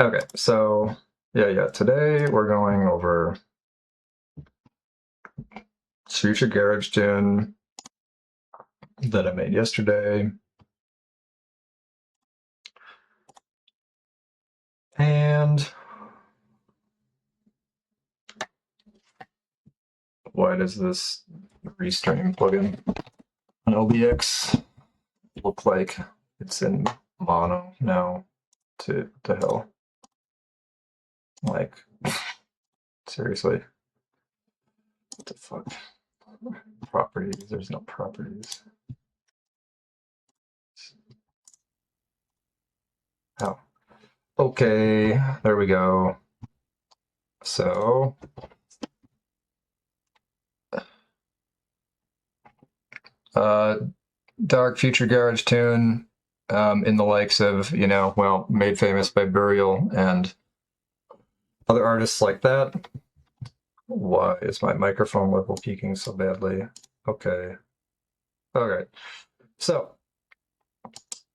Okay, so yeah, today we're going over Future Garage tune that I made yesterday. And why does this restream plugin on OBX look like it's in mono now? To the hell. Like, seriously. What the fuck? Properties, there's no properties. Oh. Okay, there we go. So dark future garage tune, in the likes of, well, made famous by Burial and other artists like that. Why is my microphone level peaking so badly? Okay. All so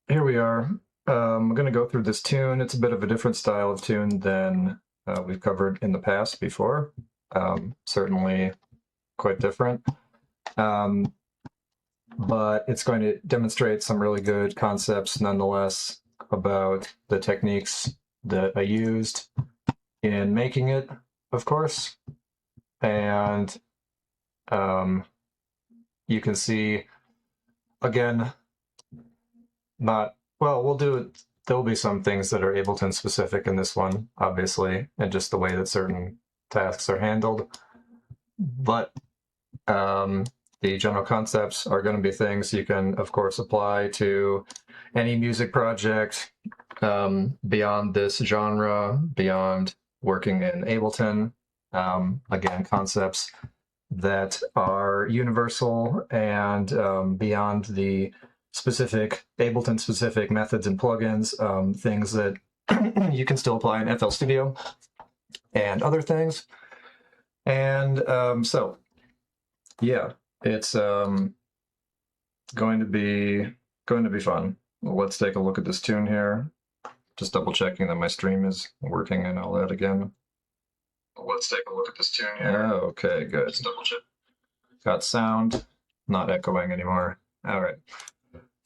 here we are. I'm going to go through this tune. It's a bit of a different style of tune than we've covered in the past before. Certainly quite different. But it's going to demonstrate some really good concepts nonetheless about the techniques that I used in making it, of course. And you can see, again, there'll be some things that are Ableton specific in this one, obviously, and just the way that certain tasks are handled. But the general concepts are going to be things you can, of course, apply to any music project beyond this genre, beyond working in Ableton. Again, concepts that are universal and beyond the specific Ableton-specific methods and plugins, things that you can still apply in FL Studio and other things. And so, yeah. It's going to be fun. Let's take a look at this tune here. Just double checking that my stream is working and all that again. Let's take a look at this tune here. Okay, good. Just double check. Got sound, not echoing anymore. All right.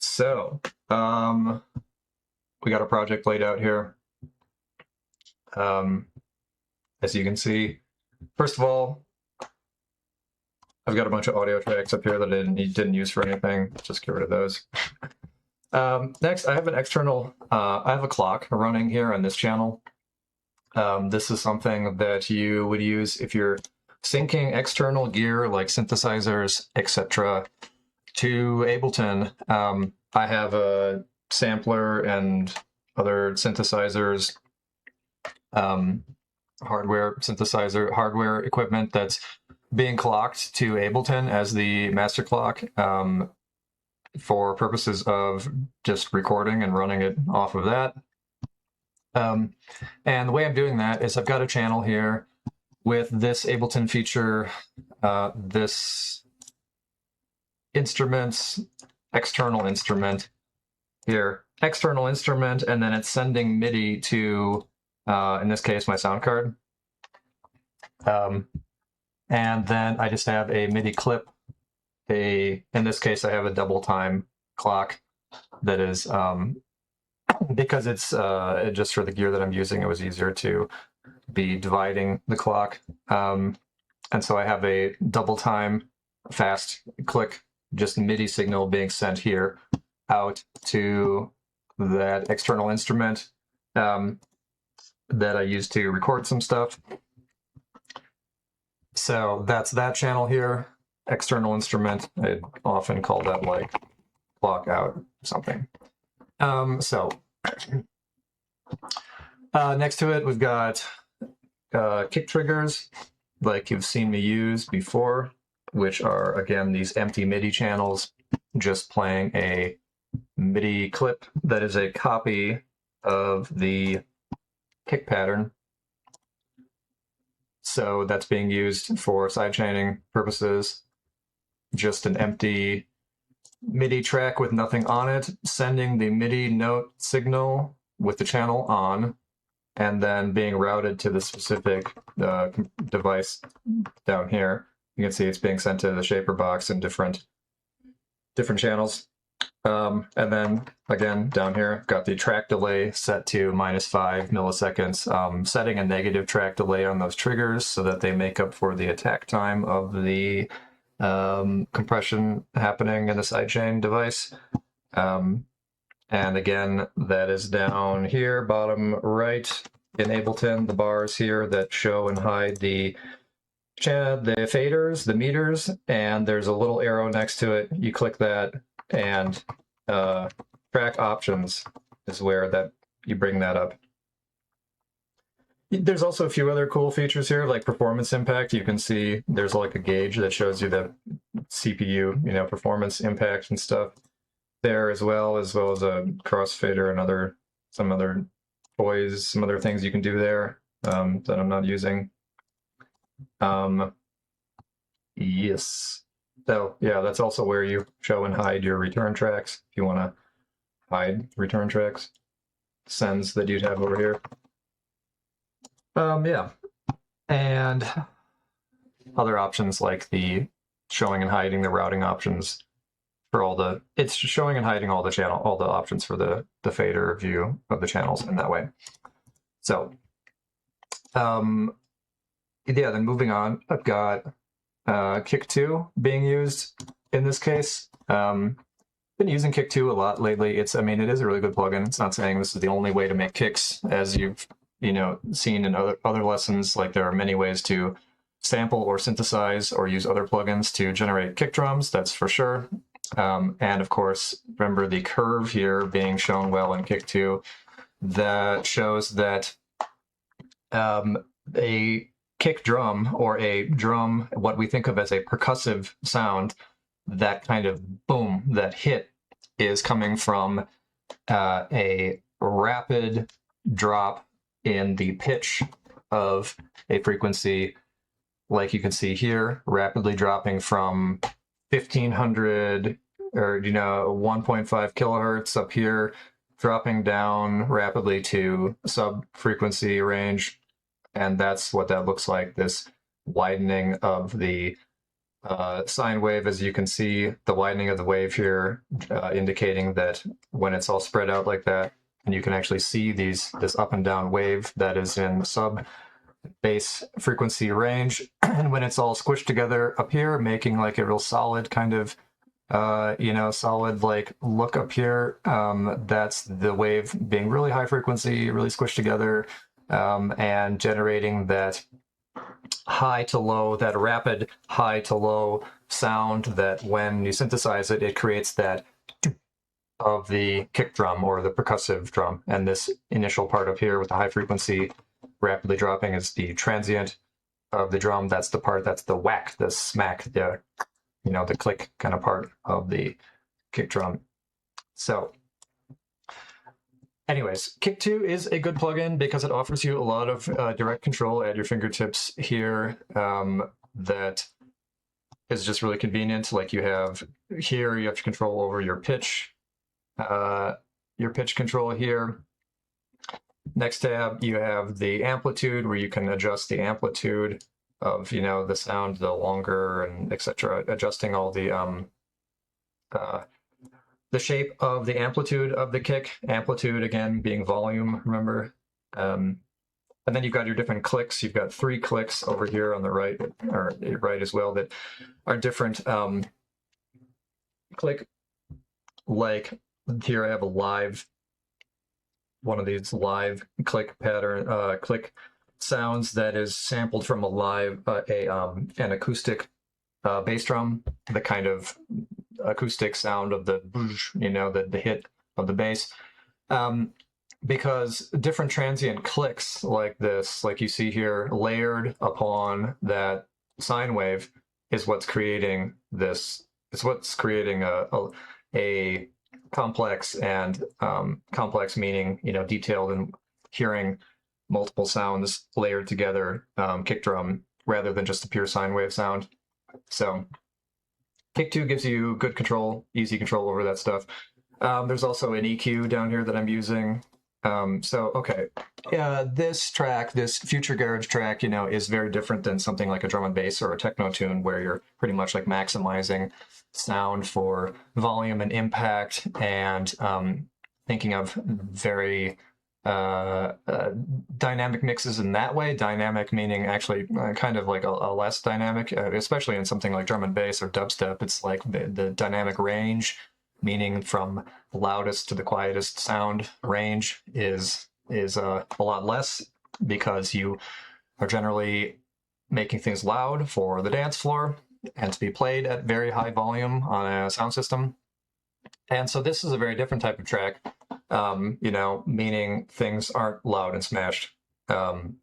So, we got a project laid out here. As you can see, first of all, I've got a bunch of audio tracks up here that I didn't use for anything. Just get rid of those. Next, I have an external, I have a clock running here on this channel. This is something that you would use if you're syncing external gear like synthesizers, etc. to Ableton. I have a sampler and other synthesizers, hardware equipment that's being clocked to Ableton as the master clock for purposes of just recording and running it off of that. And the way I'm doing that is I've got a channel here with this Ableton feature, this external instrument here, external instrument, and then it's sending MIDI to, in this case, my sound card. And then I just have a MIDI clip. In this case, I have a double time clock that is, because it's just for the gear that I'm using, it was easier to be dividing the clock. And so I have a double time fast click, just MIDI signal being sent here out to that external instrument that I use to record some stuff. So that's that channel here, external instrument. I often call that like clock out or something. Next to it, we've got kick triggers, like you've seen me use before, which are, again, these empty MIDI channels, just playing a MIDI clip that is a copy of the kick pattern. So that's being used for sidechaining purposes. Just an empty MIDI track with nothing on it, sending the MIDI note signal with the channel on, and then being routed to the specific device down here. You can see it's being sent to the shaper box in different channels. And then again, down here, got the track delay set to -5 milliseconds, setting a negative track delay on those triggers so that they make up for the attack time of the compression happening in the sidechain device. And again, that is down here, bottom right in Ableton, the bars here that show and hide the faders, the meters, and there's a little arrow next to it. You click that, and track options is where that you bring that up. There's also a few other cool features here, like performance impact. You can see there's like a gauge that shows you the CPU, performance impact and stuff there, as well as a crossfader and some other toys, some other things you can do there that I'm not using. Yes. So yeah, that's also where you show and hide your return tracks if you want to hide return tracks, sends that you'd have over here. Yeah, and other options like the showing and hiding the routing options for it's showing and hiding all the options for the fader view of the channels in that way. So, yeah, then moving on, I've got Kick 2 being used in this case. Been using Kick 2 a lot lately. It is a really good plugin. It's not saying this is the only way to make kicks, as you've seen in other lessons. Like, there are many ways to sample or synthesize or use other plugins to generate kick drums, that's for sure. And of course, remember the curve here being shown well in Kick 2 that shows that a kick drum, or a drum, what we think of as a percussive sound, that kind of boom, that hit, is coming from a rapid drop in the pitch of a frequency, like you can see here, rapidly dropping from 1500 or 1.5 kilohertz up here, dropping down rapidly to sub-frequency range. And that's what that looks like, this widening of the sine wave. As you can see, the widening of the wave here, indicating that when it's all spread out like that, and you can actually see this up and down wave that is in sub-bass frequency range, and when it's all squished together up here, making like a real solid kind of solid like look up here, that's the wave being really high frequency, really squished together, and generating that high to low, that rapid high to low sound that when you synthesize it, it creates that of the kick drum or the percussive drum. And this initial part up here with the high frequency rapidly dropping is the transient of the drum. That's the part, that's the whack, the smack, the click kind of part of the kick drum. So anyways, Kick 2 is a good plugin because it offers you a lot of direct control at your fingertips here, that is just really convenient. Like, you have here, you have control over your pitch control here. Next tab, you have the amplitude, where you can adjust the amplitude of the sound, the longer, and etc., adjusting all the shape of the amplitude of the kick. Amplitude, again, being volume, remember. And then you've got your different clicks. You've got 3 clicks over here on the right, or right as well, that are different click. Like here, I have one of these live click pattern, click sounds that is sampled from an acoustic bass drum, the kind of acoustic sound of the the hit of the bass, because different transient clicks like this, like you see here, layered upon that sine wave, is what's creating this. It's what's creating a complex, and complex meaning detailed and hearing multiple sounds layered together kick drum, rather than just a pure sine wave sound. So Kick 2 gives you good control, easy control over that stuff. There's also an EQ down here that I'm using. Okay, this track, this future garage track, is very different than something like a drum and bass or a techno tune where you're pretty much like maximizing sound for volume and impact and thinking of very dynamic mixes in that way. Dynamic meaning actually kind of like a less dynamic, especially in something like drum and bass or dubstep. It's like the dynamic range, meaning from loudest to the quietest sound range is a lot less because you are generally making things loud for the dance floor and to be played at very high volume on a sound system. And so this is a very different type of track, meaning things aren't loud and smashed. And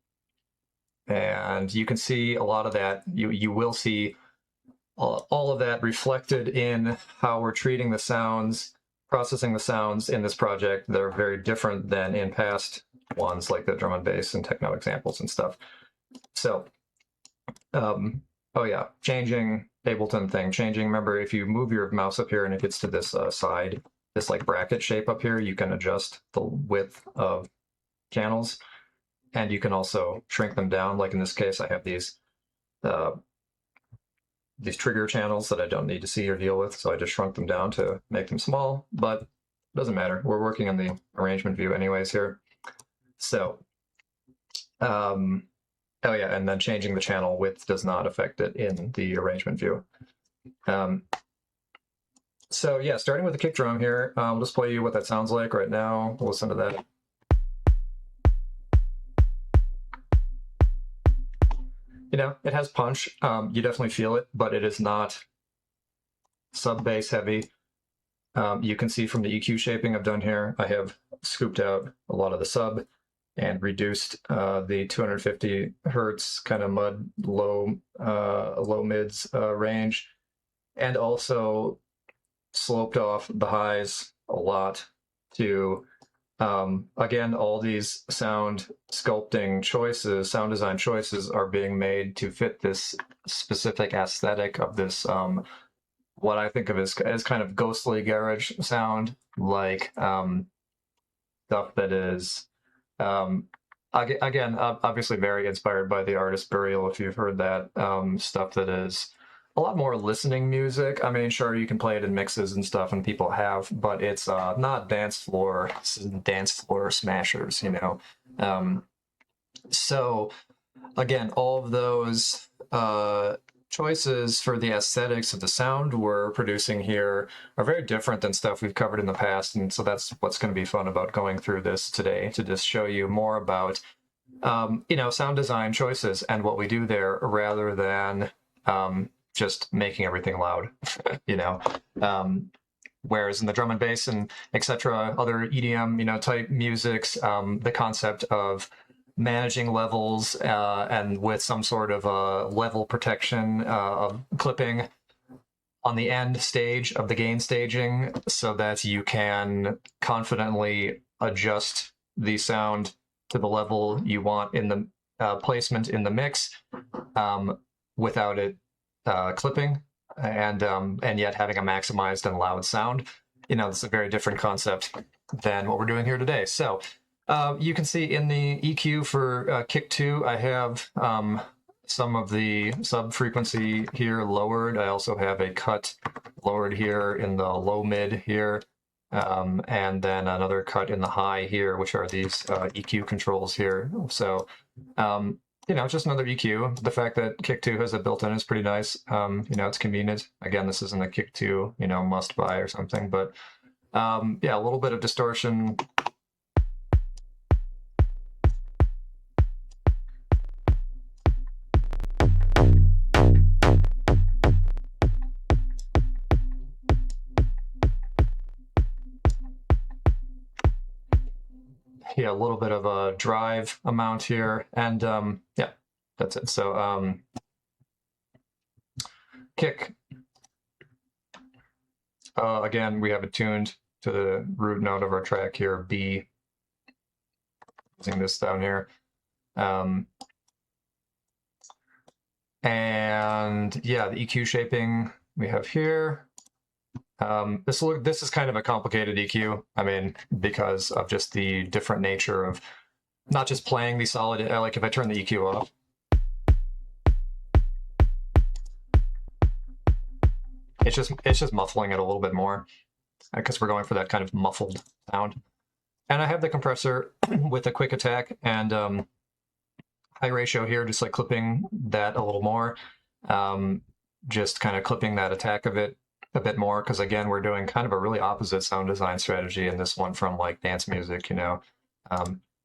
you can see a lot of that. You will see all of that reflected in how we're treating the sounds, processing the sounds in this project. They're very different than in past ones like the drum and bass and techno examples and stuff. So, oh yeah, changing Ableton thing, remember if you move your mouse up here and it gets to this side, this like bracket shape up here, you can adjust the width of channels and you can also shrink them down. Like in this case, I have these trigger channels that I don't need to see or deal with, so I just shrunk them down to make them small, but it doesn't matter. We're working on the arrangement view anyways here. So, oh yeah, and then changing the channel width does not affect it in the arrangement view. So yeah, starting with the kick drum here, I'll just play you what that sounds like right now. We'll listen to that. It has punch. You definitely feel it, but it is not sub bass heavy. You can see from the EQ shaping I've done here, I have scooped out a lot of the sub and reduced the 250 hertz kind of mud low mids range, and also sloped off the highs a lot to again, all these sound sculpting choices, sound design choices are being made to fit this specific aesthetic of this what I think of as kind of ghostly garage sound, like stuff that is again obviously very inspired by the artist Burial, if you've heard that, stuff that is a lot more listening music. I mean, sure, you can play it in mixes and stuff, and people have, but it's not dance floor smashers, So again, all of those choices for the aesthetics of the sound we're producing here are very different than stuff we've covered in the past, and so that's what's going to be fun about going through this today, to just show you more about sound design choices and what we do there, rather than just making everything loud. Whereas in the drum and bass and etc., other EDM type musics, the concept of managing levels and with some sort of level protection of clipping on the end stage of the gain staging, so that you can confidently adjust the sound to the level you want in the placement in the mix without it clipping, and yet having a maximized and loud sound. It's a very different concept than what we're doing here today. So you can see in the EQ for kick 2, I have some of the sub frequency here lowered. I also have a cut lowered here in the low mid here, and then another cut in the high here, which are these EQ controls here. So just another EQ. The fact that Kick 2 has it built in is pretty nice. It's convenient. Again, this isn't a Kick 2, must buy or something, but yeah, a little bit of distortion. Yeah, a little bit of a drive amount here, and yeah, that's it. So kick. Again, we have it tuned to the root note of our track here, B. Using this down here. And yeah, the EQ shaping we have here. This is kind of a complicated EQ. I mean, because of just the different nature of not just playing the solid, like if I turn the EQ off, it's just muffling it a little bit more because we're going for that kind of muffled sound. And I have the compressor with a quick attack and high ratio here, just like clipping that a little more, just kind of clipping that attack of it a bit more, because again, we're doing kind of a really opposite sound design strategy in this one from like dance music, you know.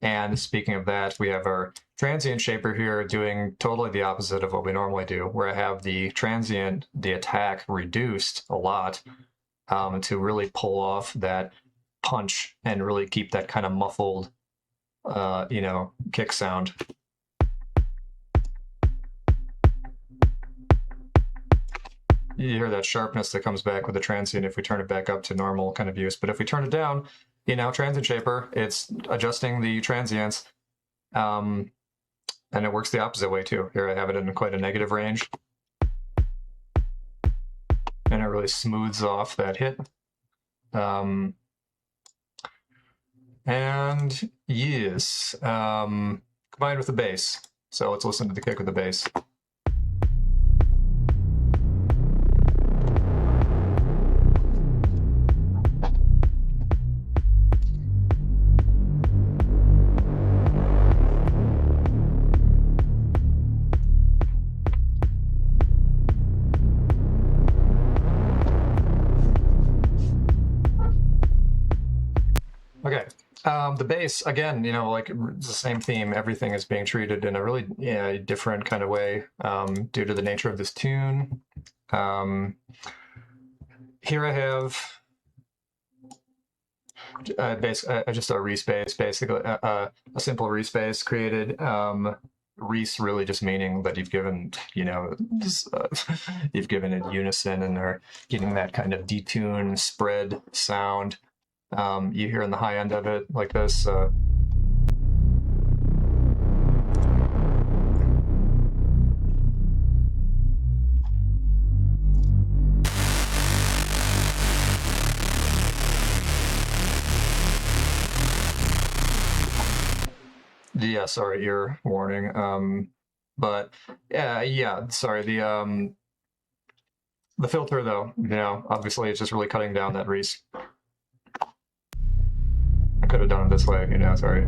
And speaking of that, we have our transient shaper here doing totally the opposite of what we normally do, where I have the transient, the attack reduced a lot to really pull off that punch and really keep that kind of muffled, you know, kick sound. You hear that sharpness that comes back with the transient if we turn it back up to normal kind of use. But if we turn it down, you know, transient shaper, it's adjusting the transients, and it works the opposite way too. Here I have it in quite a negative range, and it really smooths off that hit. And yes, combined with the bass. So let's listen to the kick with the bass. Okay, the bass, again, you know, like it's the same theme. Everything is being treated in a really different kind of way due to the nature of this tune. Here I have just a respace, basically a simple respace created. Res really just meaning that you've given, you know, you've given it unison and are getting that kind of detune spread sound. You hear in the high end of it like this. Yeah, sorry, ear warning. But yeah, sorry. The filter though, you know, obviously it's just really cutting down that res. I could have done it this way, you know, sorry.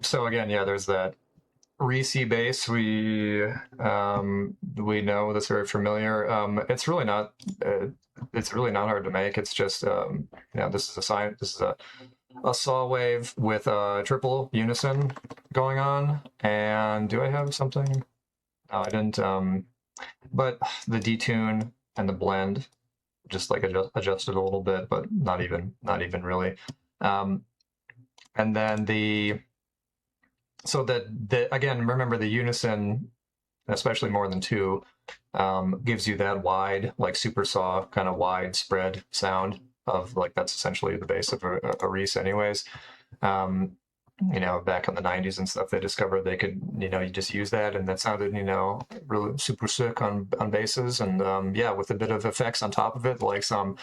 So again, yeah, there's that Reese bass. We know that's very familiar. It's really not. It's really not hard to make. It's just you know, this is a saw wave with a triple unison going on. And do I have something? No, I didn't. But the detune and the blend just like adjusted a little bit, but not even really. And then so that again, remember the unison, especially more than two, gives you that wide, like super saw kind of wide spread sound of like, that's essentially the base of a Reese anyways. You know, back in the 90s and stuff, they discovered they could, you know, you just use that, and that sounded, you know, really super sick on basses, and yeah, with a bit of effects on top of it, like some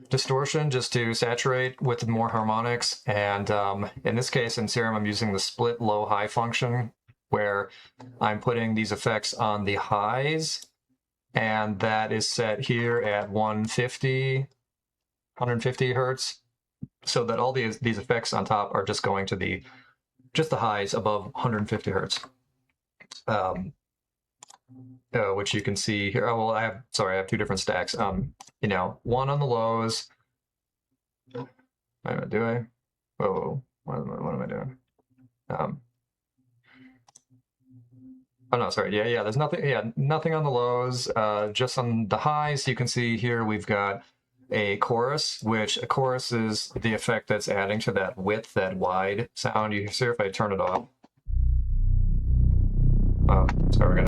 distortion just to saturate with more harmonics. And in this case, in Serum, I'm using the split low-high function, where I'm putting these effects on the highs, and that is set here at 150 hertz, so that all these effects on top are just going to just the highs above 150 hertz, which you can see here. Oh, well, I have two different stacks. You know, one on the lows. Wait a minute, do I? Whoa, what am I doing? Oh no, sorry. Yeah. There's nothing. Yeah, nothing on the lows. Just on the highs. You can see here we've got a chorus, which a chorus is the effect that's adding to that width, that wide sound. You can see if I turn it off. Oh, sorry, we're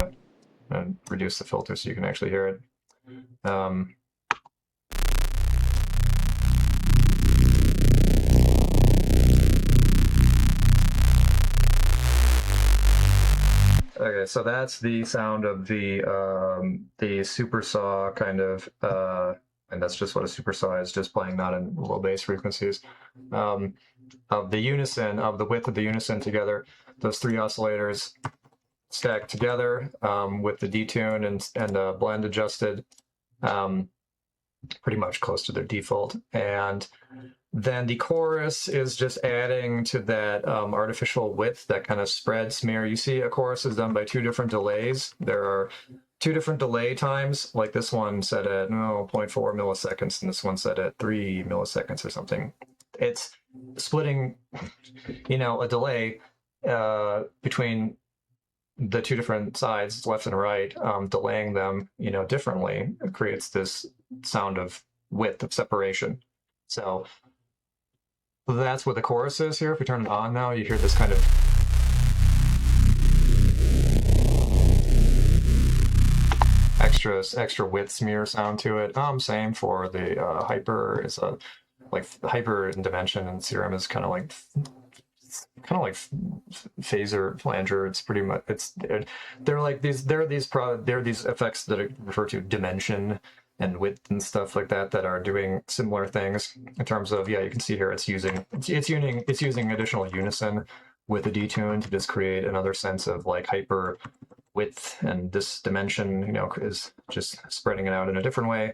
gonna reduce the filter so you can actually hear it. Okay, so that's the sound of the super saw kind of, and that's just what a super saw is, just playing not in low bass frequencies. Of the unison, of the width of the unison together, those three oscillators stacked together with the detune and blend adjusted, pretty much close to their default. And then the chorus is just adding to that artificial width, that kind of spread smear. You see a chorus is done by two different delays. There are two different delay times, like this one set at 0.4 milliseconds and this one set at 3 milliseconds or something. It's splitting, a delay between the two different sides, left and right, delaying them, differently. It creates this sound of width of separation. So that's what the chorus is here. If we turn it on now, you hear this kind of extra width smear sound to it. Same for the hyper. Is a like hyper in dimension, and serum is kind of like phaser flanger. It's pretty much they're these effects that refer to dimension and width and stuff like that are doing similar things in terms of, you can see here it's using additional unison with the detune to just create another sense of like hyper width, and this dimension is just spreading it out in a different way.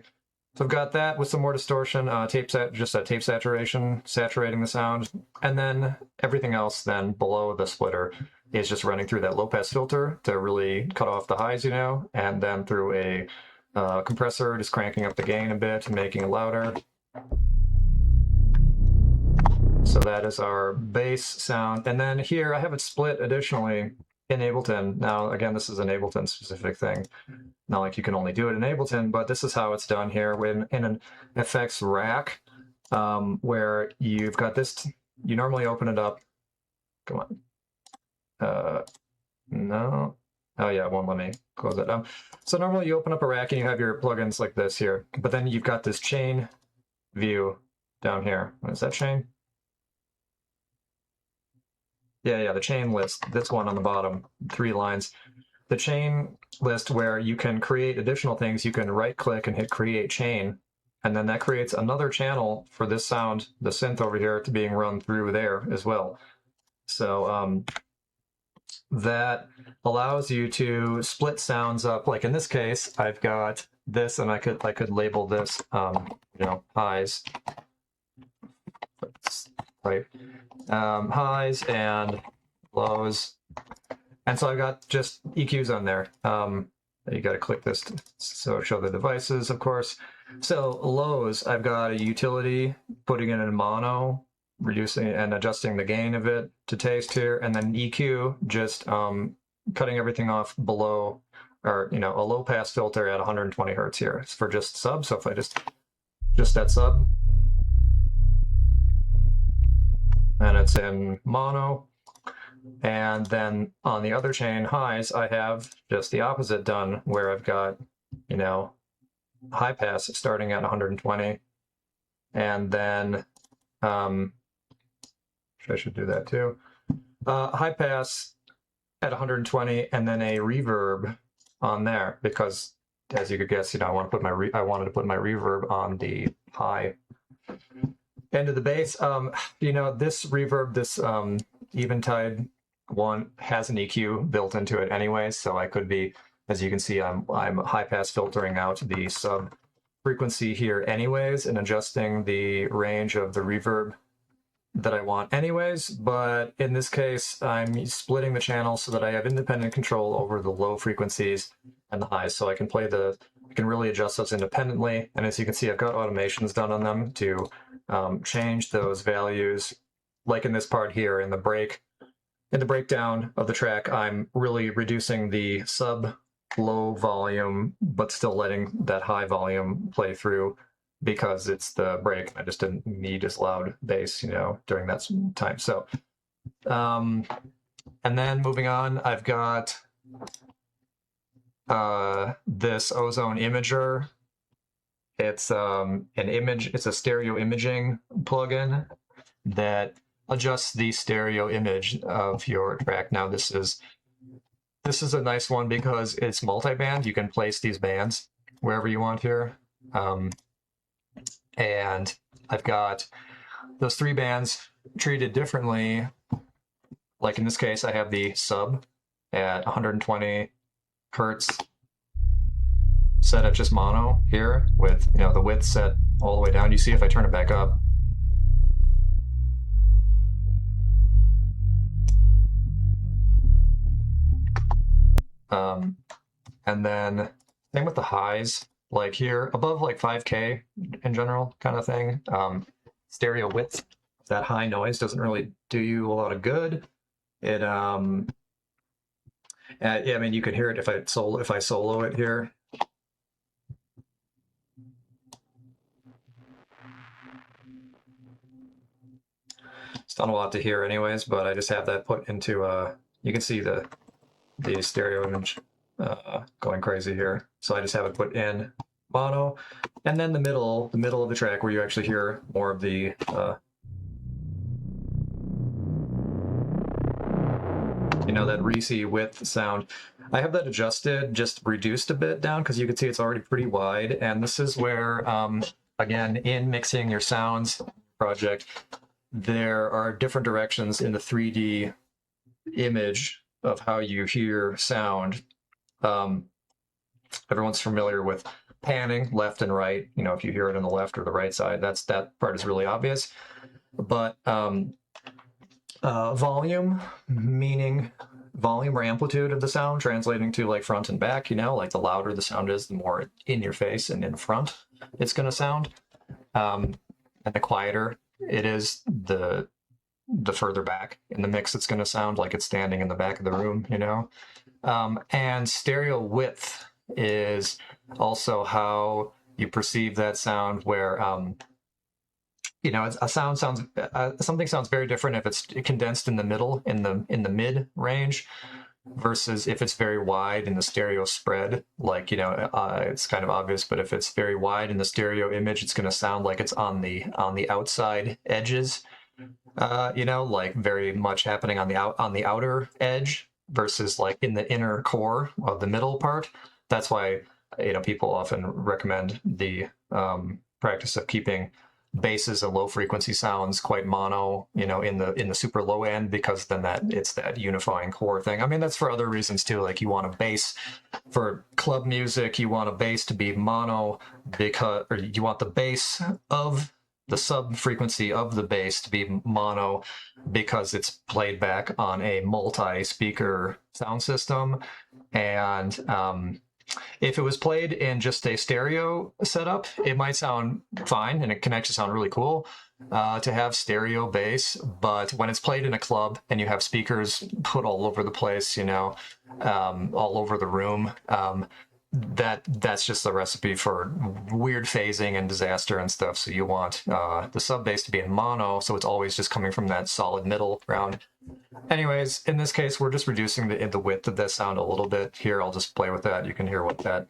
So I've got that with some more distortion, tape saturation, saturating the sound, and then everything else then below the splitter is just running through that low pass filter to really cut off the highs, and then through a compressor, just cranking up the gain a bit and making it louder. So that is our bass sound. And then here I have it split additionally in Ableton. Now, again, this is an Ableton specific thing. Not like you can only do it in Ableton, but this is how it's done here in an effects rack, where you've got this. You normally open it up. Come on. No. Oh yeah, it won't let me close it. So normally you open up a rack and you have your plugins like this here, but then you've got this chain view down here. What is that chain? Yeah, the chain list, this one on the bottom, 3 lines. The chain list where you can create additional things, you can right click and hit create chain, and then that creates another channel for this sound, the synth over here, to being run through there as well. So that allows you to split sounds up. Like in this case, I've got this, and I could label this, highs, right? Highs and lows, and so I've got just EQs on there. You got to click this to show the devices, of course. So lows, I've got a utility, putting it in mono, reducing and adjusting the gain of it to taste here, and then EQ, just cutting everything off below, or a low pass filter at 120 hertz here. It's for just sub. So if I just that sub, and it's in mono. And then on the other chain, highs, I have just the opposite done, where I've got, high pass starting at 120. And then, I should do that too. High pass at 120, and then a reverb on there, because as you could guess, I wanted to put my reverb on the high end of the bass. This reverb, this Eventide one, has an EQ built into it anyway, so I could be, as you can see, I'm high pass filtering out the sub frequency here anyways, and adjusting the range of the reverb that I want anyways. But in this case, I'm splitting the channel so that I have independent control over the low frequencies and the highs, so I can really adjust those independently. And as you can see, I've got automations done on them to change those values. Like in this part here, in the breakdown of the track, I'm really reducing the sub low volume, but still letting that high volume play through, because it's the break. I just didn't need as loud bass, during that time. So, and then moving on, I've got this Ozone Imager. It's it's a stereo imaging plugin that adjusts the stereo image of your track. Now, this is This is a nice one because it's multi-band. You can place these bands wherever you want here. And I've got those 3 bands treated differently. Like in this case, I have the sub at 120 hertz set at just mono here with, you know, the width set all the way down. You see if I turn it back up. And then same with the highs, like here above like 5K in general kind of thing. Stereo width, that high noise doesn't really do you a lot of good. It yeah, I mean, you can hear it if I solo it here. It's not a lot to hear anyways, but I just have that put into you can see the stereo image going crazy here. So I just have it put in mono, and then the middle of the track where you actually hear more of the you know, that Reese width sound. I have that adjusted, just reduced a bit down because you can see it's already pretty wide. And this is where, again, in mixing your sounds project, there are different directions in the 3D image of how you hear sound. Everyone's familiar with panning left and right. You know, if you hear it on the left or the right side, that part is really obvious. But volume, meaning volume or amplitude of the sound, translating to like front and back, you know, like the louder the sound is, the more in your face and in front it's going to sound. And the quieter it is, the further back in the mix it's going to sound, like it's standing in the back of the room, you know. And stereo width is also how you perceive that sound, where you know, something sounds very different if it's condensed in the middle, in the mid range, versus if it's very wide in the stereo spread. Like, you know, it's kind of obvious, but if it's very wide in the stereo image, it's going to sound like it's on the outside edges. You know, like very much happening on the outer edge versus like in the inner core of the middle part. That's why, you know, people often recommend the practice of keeping basses and low frequency sounds quite mono, you know, in the super low end, because then it's that unifying core thing. I mean, that's for other reasons too. Like, you want a bass for club music, you want a bass to be mono or you want the bass of the sub frequency of the bass to be mono because it's played back on a multi-speaker sound system. And if it was played in just a stereo setup, it might sound fine and it can actually sound really cool to have stereo bass. But when it's played in a club and you have speakers put all over the place, you know, all over the room, that's just a recipe for weird phasing and disaster and stuff. So you want the sub bass to be in mono, so it's always just coming from that solid middle ground. Anyways, in this case, we're just reducing the width of that sound a little bit. Here, I'll just play with that. You can hear what that...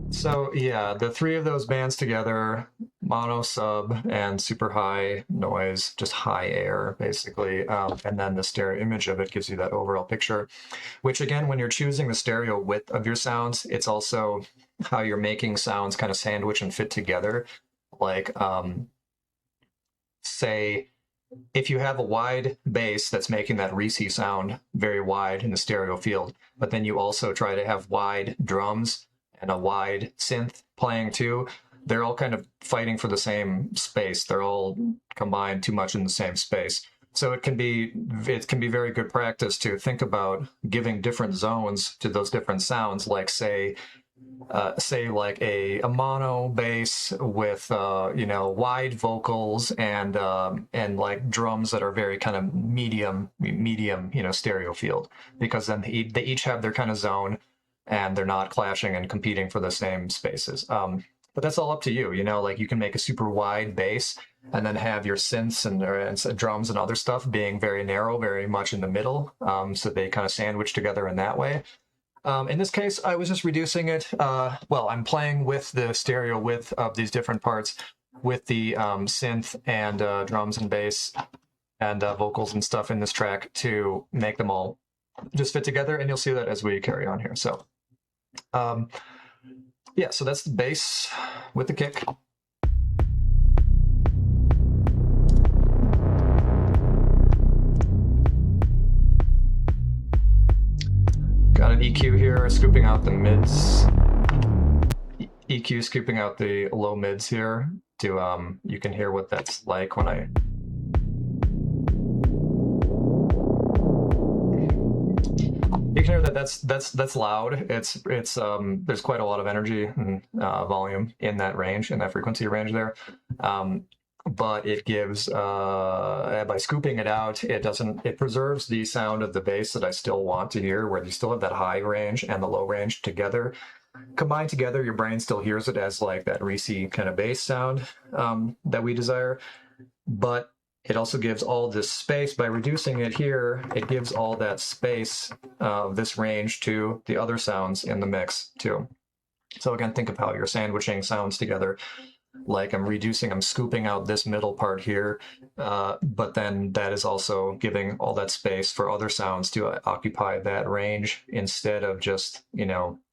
So yeah, the 3 of those bands together, mono, sub, and super high noise, just high air, basically. And then the stereo image of it gives you that overall picture, which again, when you're choosing the stereo width of your sounds, it's also how you're making sounds kind of sandwich and fit together. Like, say, if you have a wide bass that's making that Reese sound very wide in the stereo field, but then you also try to have wide drums and a wide synth playing too, they're all kind of fighting for the same space. They're all combined too much in the same space. So it can be very good practice to think about giving different zones to those different sounds, like say like a mono bass with you know, wide vocals and like drums that are very kind of medium, you know, stereo field, because then they each have their kind of zone and they're not clashing and competing for the same spaces. But that's all up to you, you know, like you can make a super wide bass and then have your synths and drums and other stuff being very narrow, very much in the middle. So they kind of sandwich together in that way. In this case, I was just reducing it. Well, I'm playing with the stereo width of these different parts with the synth and drums and bass and vocals and stuff in this track to make them all just fit together, and you'll see that as we carry on here. So yeah, so that's the bass with the kick. Got an EQ here, scooping out the mids. EQ scooping out the low mids here to you can hear what that's like when I. You can hear that that's loud. It's there's quite a lot of energy and volume in that range, in that frequency range there. But it gives by scooping it out, it preserves the sound of the bass that I still want to hear, where you still have that high range and the low range together. Combined together, your brain still hears it as like that greasy kind of bass sound that we desire, but it also gives all this space. By reducing it here, it gives all that space of this range to the other sounds in the mix too. So again, think of how you're sandwiching sounds together. Like I'm scooping out this middle part here, but then that is also giving all that space for other sounds to occupy that range instead of just,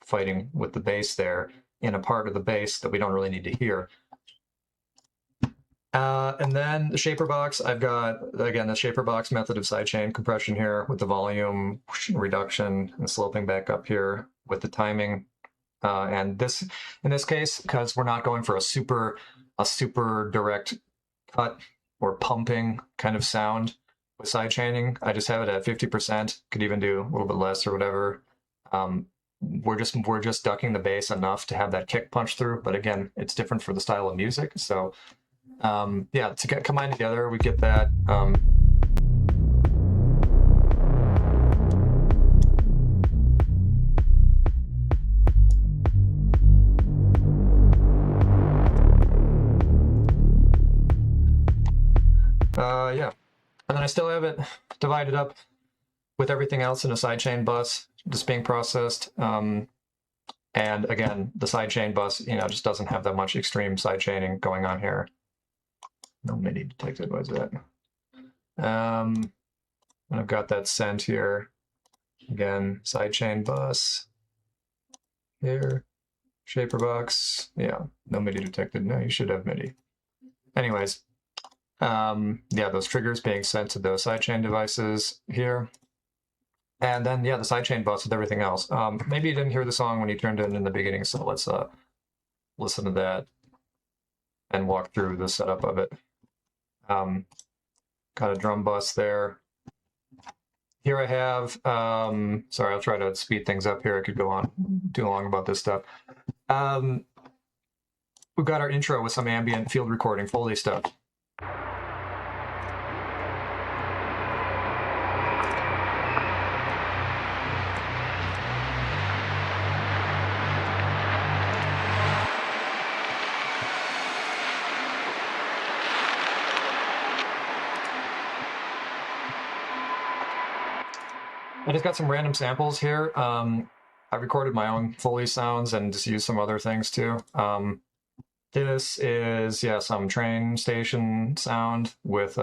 fighting with the bass there in a part of the bass that we don't really need to hear. And then the shaper box, I've got, again, the shaper box method of sidechain compression here with the volume reduction and sloping back up here with the timing. And this, in this case, because we're not going for a super direct cut or pumping kind of sound with sidechaining, I just have it at 50%. Could even do a little bit less or whatever. We're just ducking the bass enough to have that kick punch through. But again, it's different for the style of music. So yeah, to combine together, we get that. Yeah, and then I still have it divided up with everything else in a sidechain bus just being processed. And again, the sidechain bus, just doesn't have that much extreme sidechaining going on here. No MIDI detected, what is that? And I've got that sent here. Again, sidechain bus here, shaper box. Yeah, no MIDI detected. No, you should have MIDI. Anyways, yeah, those triggers being sent to those sidechain devices here. And then, yeah, the sidechain bus with everything else. Maybe you didn't hear the song when you turned it in the beginning, so let's listen to that and walk through the setup of it. Got a drum bus there. Here I have, sorry, I'll try to speed things up here. I could go on too long about this stuff. We've got our intro with some ambient field recording, Foley stuff. I just got some random samples here. I recorded my own Foley sounds and just used some other things too. This is, yeah, some train station sound with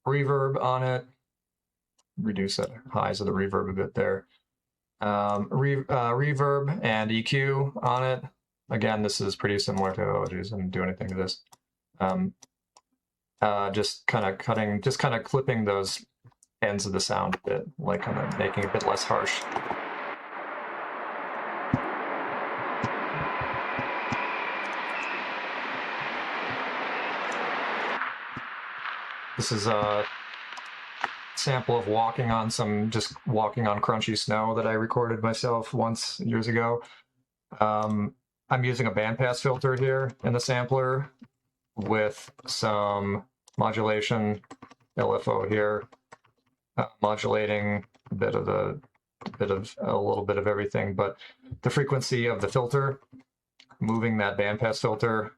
reverb on it. Reduce the highs of the reverb a bit there. Reverb and EQ on it. Again, this is pretty similar to, oh geez, I didn't do anything to this. Just kind of clipping those ends of the sound a bit, like kind of making it a bit less harsh. This is a sample of walking on crunchy snow that I recorded myself once years ago. I'm using a bandpass filter here in the sampler with some modulation, LFO here, modulating a little bit of everything, but the frequency of the filter, moving that bandpass filter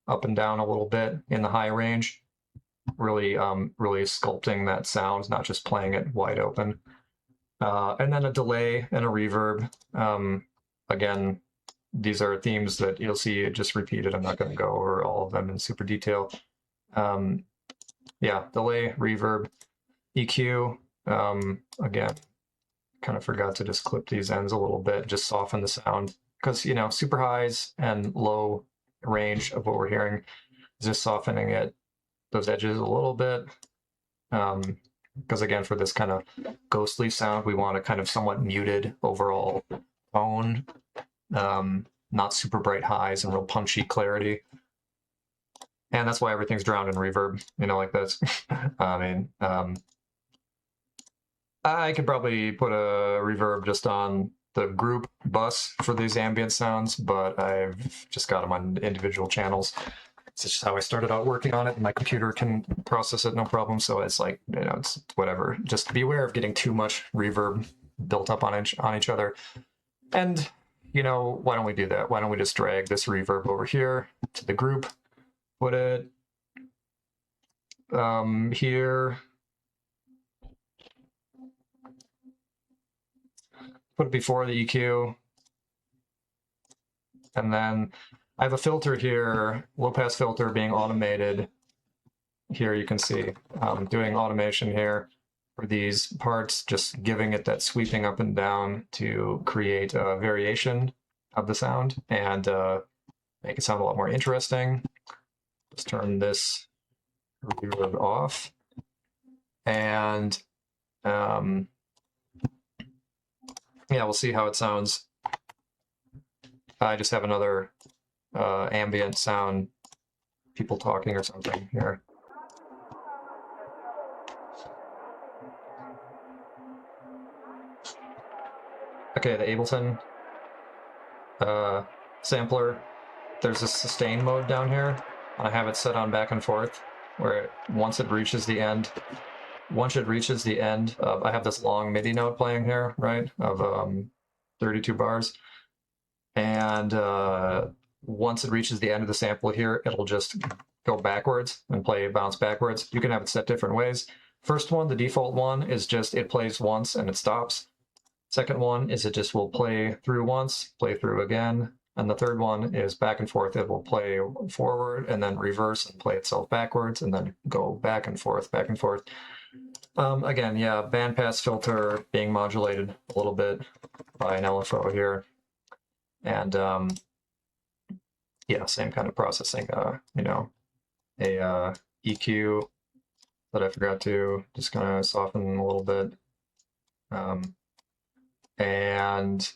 up and down a little bit in the high range, really sculpting that sound, not just playing it wide open. And then a delay and a reverb. Again, these are themes that you'll see just repeated. I'm not going to go over all of them in super detail. Yeah, delay, reverb, EQ. Again, kind of forgot to just clip these ends a little bit, just soften the sound. Because, you know, super highs and low range of what we're hearing is just softening it, those edges a little bit. Because again, for this kind of ghostly sound, we want a kind of somewhat muted overall tone, not super bright highs and real punchy clarity. And that's why everything's drowned in reverb, you know, like this. I mean, I could probably put a reverb just on the group bus for these ambient sounds, but I've just got them on individual channels. It's just how I started out working on it. My computer can process it no problem, so it's like, you know, it's whatever. Just beware of getting too much reverb built up on each other. And, you know, why don't we do that? Why don't we just drag this reverb over here to the group, put it here, put it before the EQ, and then I have a filter here, low pass filter being automated. Here you can see doing automation here for these parts, just giving it that sweeping up and down to create a variation of the sound and make it sound a lot more interesting. Just turn this reverb off. And yeah, we'll see how it sounds. I just have another ambient sound, people talking or something here. Okay, the Ableton sampler, there's a sustain mode down here. I have it set on back and forth, where once it reaches the end, I have this long MIDI note playing here, right, of 32 bars. And once it reaches the end of the sample here, it'll just go backwards and bounce backwards. You can have it set different ways. First one, the default one, is just it plays once and it stops. Second one is it just will play through once, play through again. And the third one is back and forth. It will play forward and then reverse and play itself backwards and then go back and forth, back and forth. Again, yeah, bandpass filter being modulated a little bit by an LFO here. And yeah, same kind of processing, you know, a EQ that I forgot to just kind of soften a little bit. And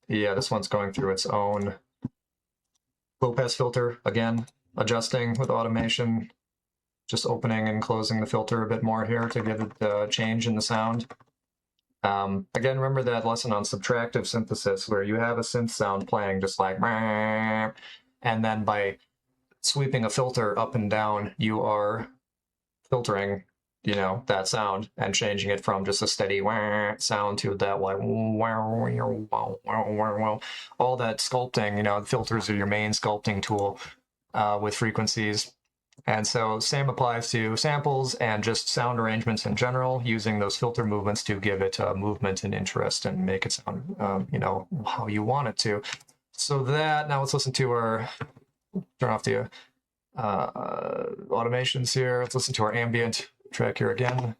yeah, this one's going through its own low pass filter, again, adjusting with automation, just opening and closing the filter a bit more here to give it a change in the sound. Again, remember that lesson on subtractive synthesis where you have a synth sound playing just like, and then by sweeping a filter up and down, you are filtering, you know, that sound and changing it from just a steady sound to that like all that sculpting. You know, filters are your main sculpting tool with frequencies. And so same applies to samples and just sound arrangements in general, using those filter movements to give it movement and interest and make it sound, you know, how you want it to. So that, now let's listen to our, turn off the automations here. Let's listen to our ambient track here again.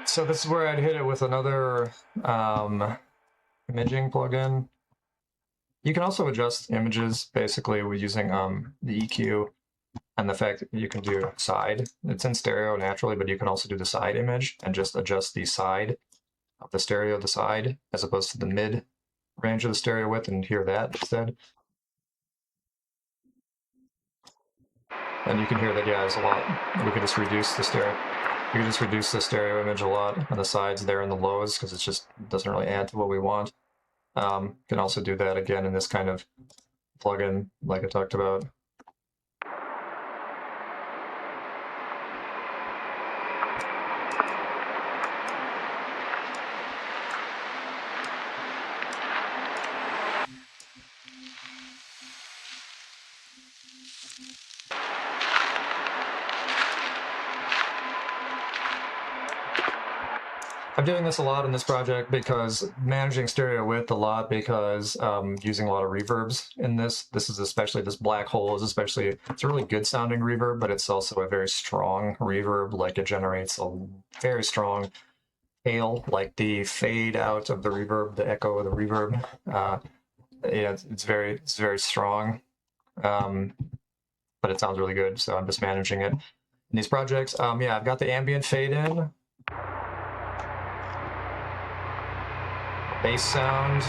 So this is where I'd hit it with another imaging plugin. You can also adjust images basically with using the EQ and the fact that you can do side. It's in stereo naturally, but you can also do the side image and just adjust the side of the stereo, the side, as opposed to the mid range of the stereo width, and hear that instead. And you can hear that, yeah, there's a lot. We could just reduce the stereo. We can just reduce the stereo image a lot on the sides there and the lows because it just doesn't really add to what we want. Can also do that again in this kind of plugin like I talked about. I'm doing this a lot in this project because managing stereo width a lot because using a lot of reverbs in this. This is especially, this black hole is especially, it's a really good sounding reverb, but it's also a very strong reverb. Like it generates a very strong tail, like the fade out of the reverb, the echo of the reverb. Yeah, it's very strong, but it sounds really good. So I'm just managing it in these projects. Yeah, I've got the ambient fade in. Bass sound.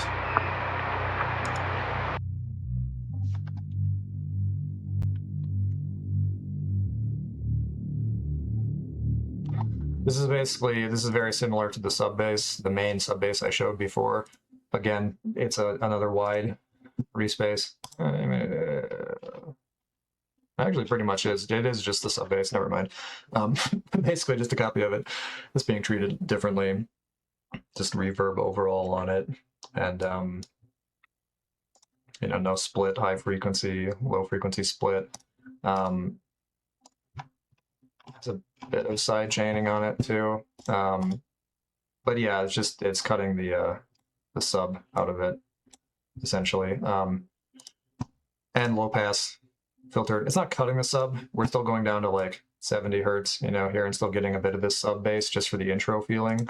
This is very similar to the sub bass, the main sub bass I showed before. Again, it's another wide respace. Actually, pretty much is. It is just the sub bass. Never mind. Basically, just a copy of it. It's being treated differently. Just reverb overall on it, and you know, no split, high frequency, low frequency split. There's a bit of side chaining on it too. But yeah, it's cutting the sub out of it essentially. And low pass filter. It's not cutting the sub. We're still going down to like 70 hertz, you know, here, and still getting a bit of this sub bass just for the intro feeling.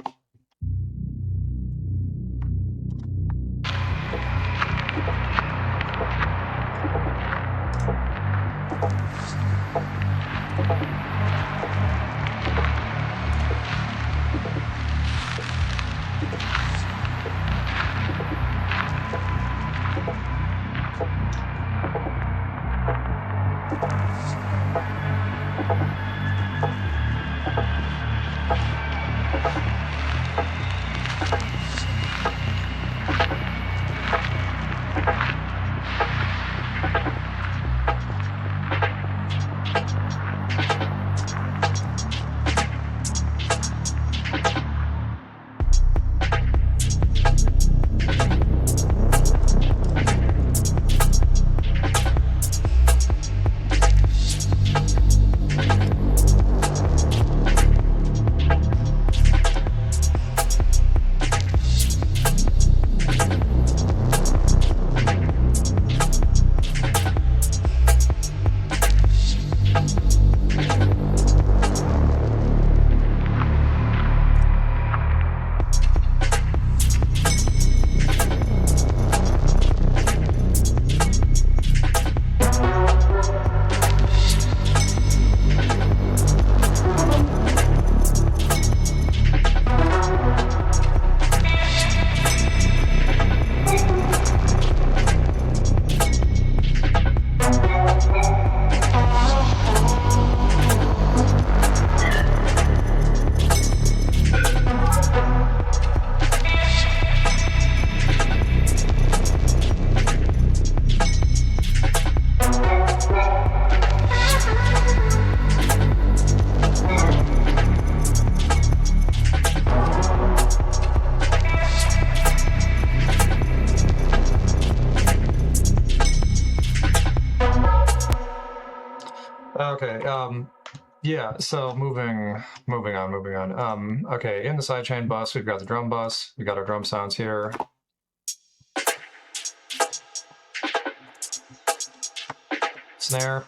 Okay, yeah, so moving on. Okay, in the sidechain bus, we've got the drum bus, we've got our drum sounds here. Snare.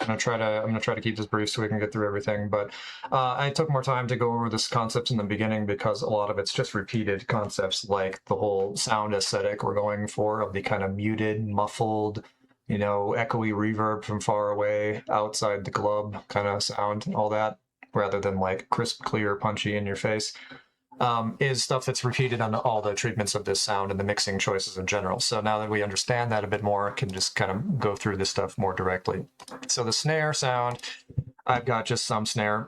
I'm gonna try to keep this brief so we can get through everything. But I took more time to go over this concept in the beginning because a lot of it's just repeated concepts, like the whole sound aesthetic we're going for of the kind of muted, muffled, you know, echoey reverb from far away, outside the club kind of sound, all that, rather than like crisp, clear, punchy in your face. is stuff that's repeated on all the treatments of this sound and the mixing choices in general. So now that we understand that a bit more, I can just kind of go through this stuff more directly. So the snare sound, I've got just some snare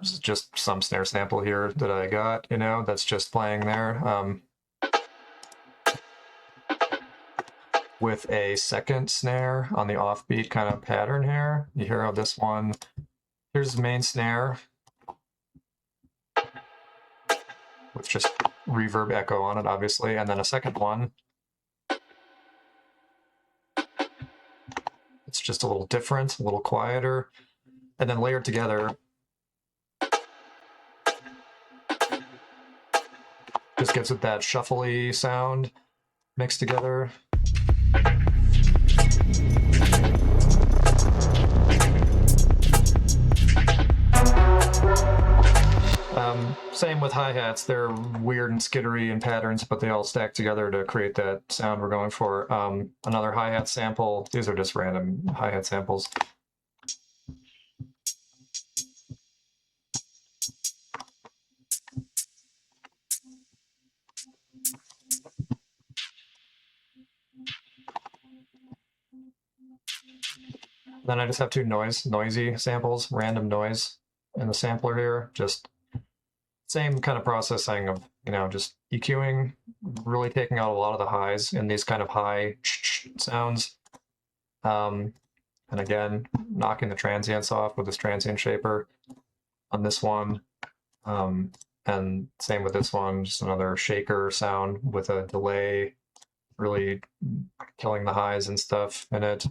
sample here that I got, you know, that's just playing there. With a second snare on the offbeat kind of pattern here. You hear how this one, here's the main snare with just reverb echo on it, obviously, and then a second one. It's just a little different, a little quieter, and then layered together. Just gives it that shuffly sound mixed together. Same with hi-hats. They're weird and skittery in patterns, but they all stack together to create that sound we're going for. Another hi-hat sample. These are just random hi-hat samples. Then I just have two noisy samples, random noise in the sampler here. Just same kind of processing of, you know, just EQing, really taking out a lot of the highs in these kind of high sounds. And again, knocking the transients off with this transient shaper on this one. And same with this one, just another shaker sound with a delay, really killing the highs and stuff in it.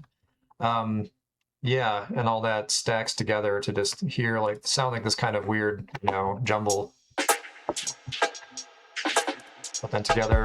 Yeah, and all that stacks together to just hear like sound like this kind of weird, you know, jumble. But then together.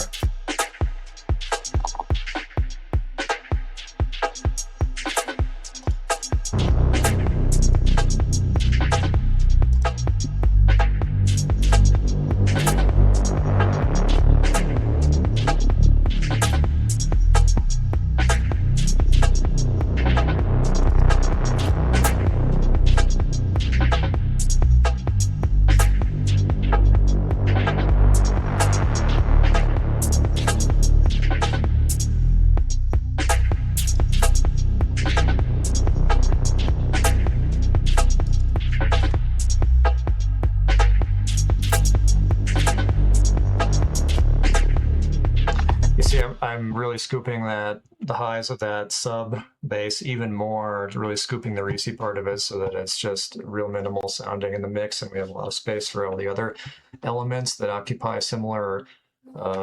I'm really scooping the highs of that sub bass even more, really scooping the Reese part of it so that it's just real minimal sounding in the mix, and we have a lot of space for all the other elements that occupy similar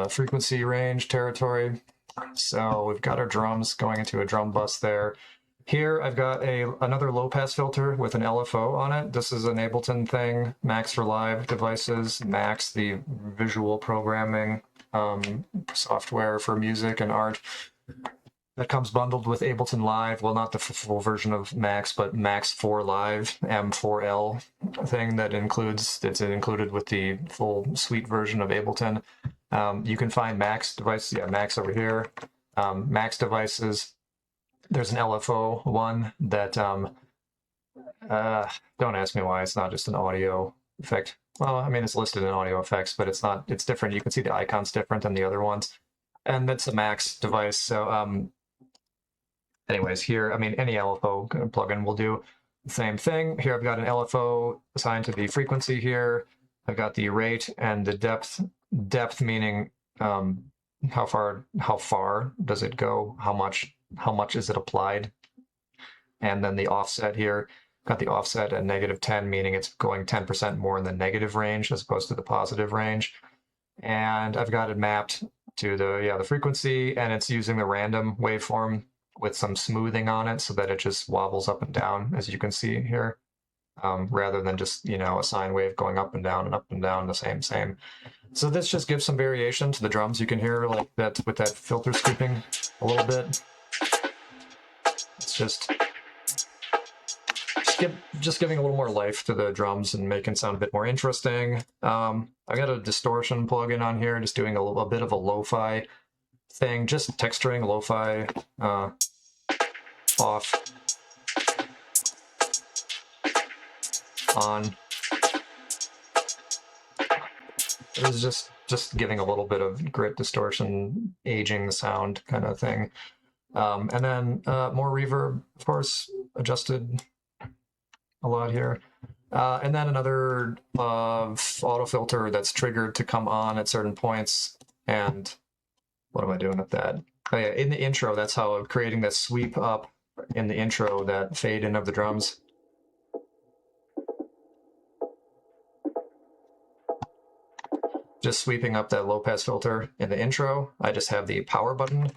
frequency range territory. So we've got our drums going into a drum bus there. Here I've got another low pass filter with an LFO on it. This is an Ableton thing, Max for live devices, Max, the visual programming software for music and art. That comes bundled with Ableton Live. Well, not the full version of Max, but Max 4 Live, M4L thing that it's included with the full suite version of Ableton. You can find Max devices, yeah, Max over here. Max devices. There's an LFO one that, don't ask me why it's not just an audio effect. Well, I mean, it's listed in audio effects, but it's not, it's different. You can see the icon's different than the other ones. And that's a Max device. So, anyways, here, I mean, any LFO plugin will do the same thing. Here I've got an LFO assigned to the frequency here. I've got the rate and the depth meaning how far does it go? How much is it applied? And then the offset here, got the offset at -10, meaning it's going 10% more in the negative range as opposed to the positive range. And I've got it mapped to the frequency, and it's using the random waveform with some smoothing on it so that it just wobbles up and down, as you can see here, rather than just, you know, a sine wave going up and down, the same. So this just gives some variation to the drums. You can hear like that with that filter scooping a little bit. It's just giving a little more life to the drums and making it sound a bit more interesting. I got a distortion plugin on here, just doing a bit of a lo-fi thing, just texturing lo-fi off, on. It was just giving a little bit of grit distortion, aging the sound kind of thing. And then more reverb, of course, adjusted a lot here. And then another auto filter that's triggered to come on at certain points. And what am I doing with that? Oh yeah, in the intro, that's how I'm creating that sweep up in the intro, that fade in of the drums. Just sweeping up that low pass filter in the intro. I just have the power button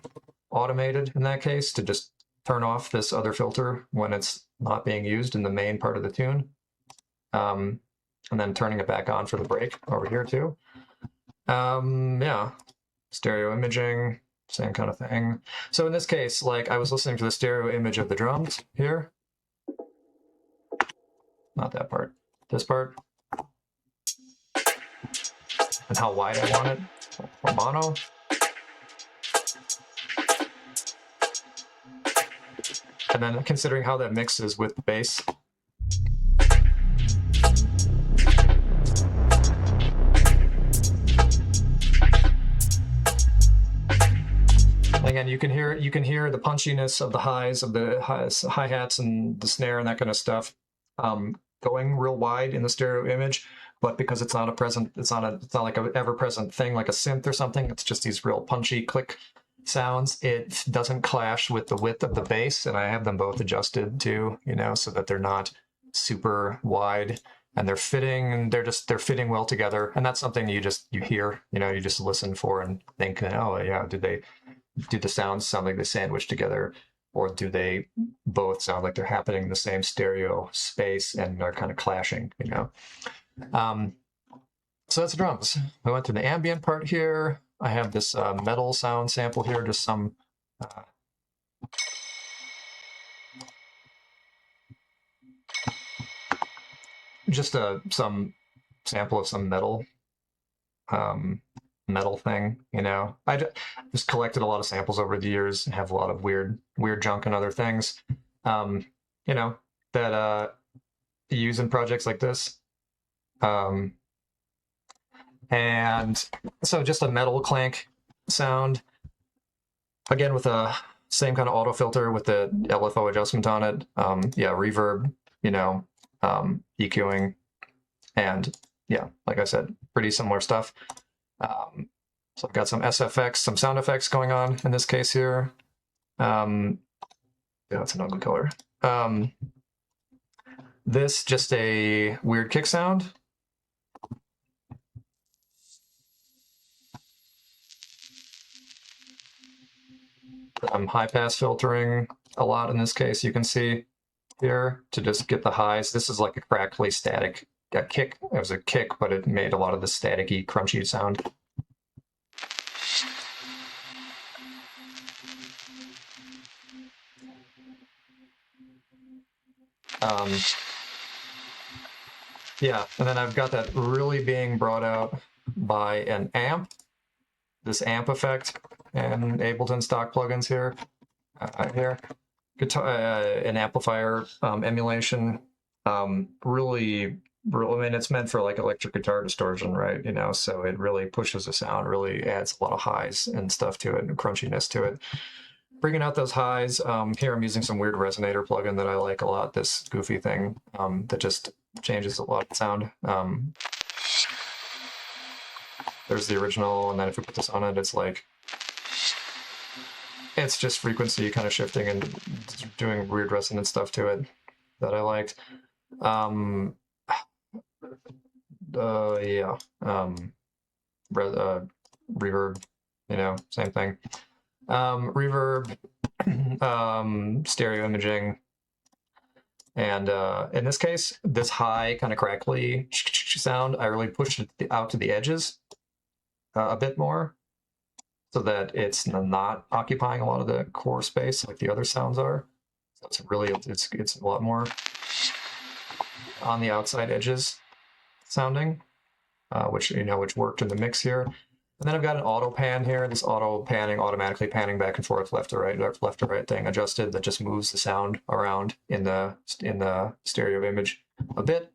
automated in that case to just turn off this other filter when it's not being used in the main part of the tune. And then turning it back on for the break over here too. Yeah, stereo imaging, same kind of thing. So in this case, like I was listening to the stereo image of the drums here. Not that part, this part. And how wide I want it, or mono. And then considering how that mixes with the bass. Again, you can hear the punchiness of the highs of the hi-hats and the snare and that kind of stuff going real wide in the stereo image, but because it's not like an ever-present thing like a synth or something, it's just these real punchy click sounds. It doesn't clash with the width of the bass, and I have them both adjusted too, you know, so that they're not super wide and they're fitting well together. And that's something you hear, you know, you just listen for and think, oh yeah, do the sounds sound like they sandwich together, or do they both sound like they're happening in the same stereo space and are kind of clashing, you know? So that's the drums. I went to the ambient part here. I have this metal sound sample here, just some some sample of some metal metal thing, you know. I just collected a lot of samples over the years and have a lot of weird junk and other things, you know, that you use in projects like this. And so just a metal clank sound, again with a same kind of auto filter with the LFO adjustment on it. Yeah, reverb, you know, EQing, and yeah, like I said, pretty similar stuff. So I've got some SFX, some sound effects going on in this case here. Yeah, it's an ugly color. This just a weird kick sound. I'm high pass filtering a lot in this case, you can see here, to just get the highs. This is like a crackly static kick. It was a kick, but it made a lot of the staticky, crunchy sound. Yeah, and then I've got that really being brought out by an amp, this amp effect, and Ableton stock plugins here. Guitar, an amplifier emulation. Really, I mean, it's meant for like electric guitar distortion, right? You know, so it really pushes the sound, really adds a lot of highs and stuff to it, and crunchiness to it. Bringing out those highs. Here I'm using some weird resonator plugin that I like a lot, this goofy thing that just changes a lot of sound. There's the original, and then if we put this on it, it's like, it's just frequency kind of shifting and doing weird resonance stuff to it that I liked. Yeah. Reverb, you know, same thing. Reverb, stereo imaging, and in this case, this high kind of crackly sound, I really pushed it out to the edges a bit more, so that it's not occupying a lot of the core space like the other sounds are. So it's really, it's a lot more on the outside edges sounding, which worked in the mix here. And then I've got an auto pan here, this auto panning, automatically panning back and forth, left to right thing adjusted, that just moves the sound around in the stereo image a bit.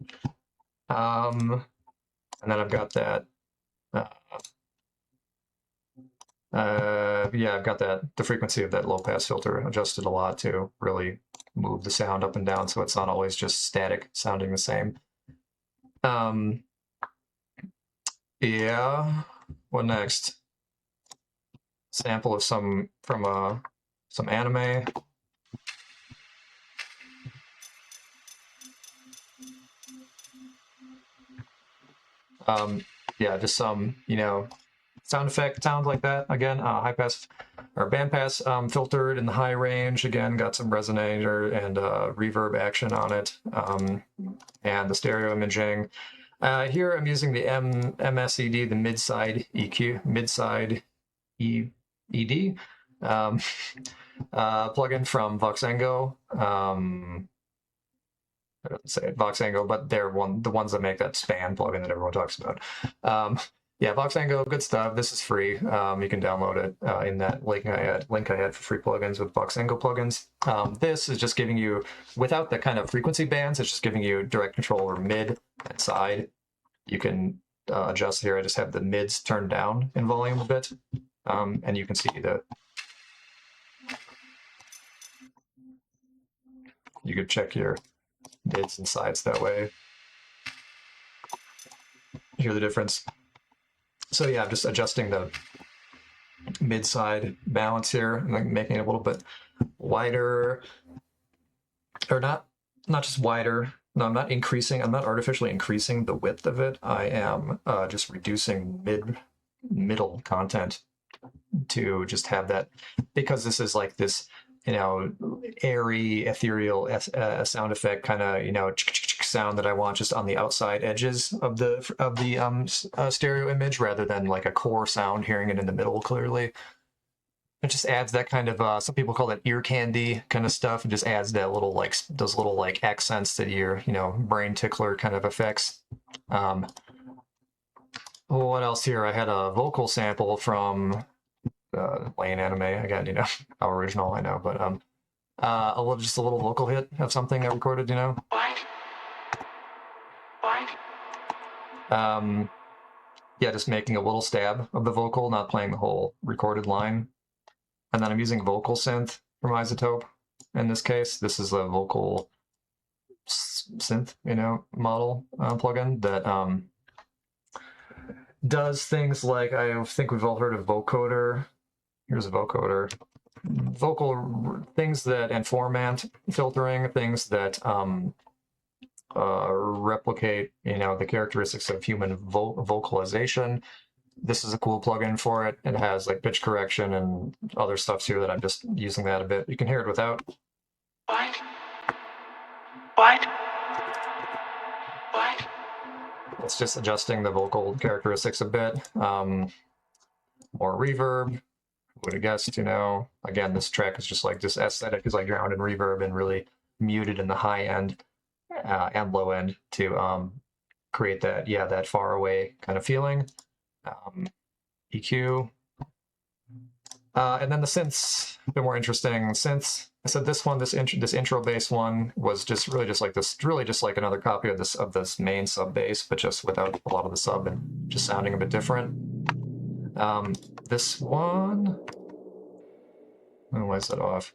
And then I've got that Yeah, I've got the frequency of that low pass filter adjusted a lot to really move the sound up and down, so it's not always just static sounding the same. Yeah. What next? Sample of some from some anime. Yeah, just some, sound effect sounds like that. Again, high pass or band pass filtered in the high range. Again, got some resonator and reverb action on it, and the stereo imaging. Here I'm using the MSED, the mid-side EQ, mid-side ED plugin from Voxengo. I don't say it, Voxengo, but they're the ones that make that span plugin that everyone talks about. Yeah, Voxengo, good stuff. This is free. You can download it in that link I had for free plugins with Voxengo plugins. This is just giving you, without the kind of frequency bands, it's just giving you direct control over mid and side. You can adjust here. I just have the mids turned down in volume a bit, and you can see you could check your mids and sides that way. Hear the difference. So yeah, I'm just adjusting the mid-side balance here and making it a little bit wider, or not just wider. No, I'm not increasing. I'm not artificially increasing the width of it. I am just reducing middle content to just have that, because this is like this, airy, ethereal sound effect kind of, sound that I want just on the outside edges of the stereo image, rather than like a core sound, hearing it in the middle clearly. It just adds that kind of some people call it ear candy kind of stuff. It just adds that little like those little like accents to your brain tickler kind of effects. What else here? I had a vocal sample from Lane Anime again. How original, I know, but just a little vocal hit of something I recorded. Yeah, just making a little stab of the vocal, not playing the whole recorded line. And then I'm using vocal synth from Isotope. In this case, this is a vocal synth, model plugin that does things like, I think we've all heard of vocoder. Here's a vocoder. Vocal things that, and formant filtering, things that replicate, the characteristics of human vocalization. This is a cool plugin for it. It has like pitch correction and other stuff too that I'm just using that a bit. You can hear it without. It's just adjusting the vocal characteristics a bit. More reverb. Would have guessed, Again, this track is just like, this aesthetic is like drowned in reverb and really muted in the high end and low end to create that far away kind of feeling. EQ. And then the synths, a bit more interesting. Synths. I said this one, this intro bass one was just really just like another copy of this main sub bass, but just without a lot of the sub and just sounding a bit different. This one, oh, why is that off?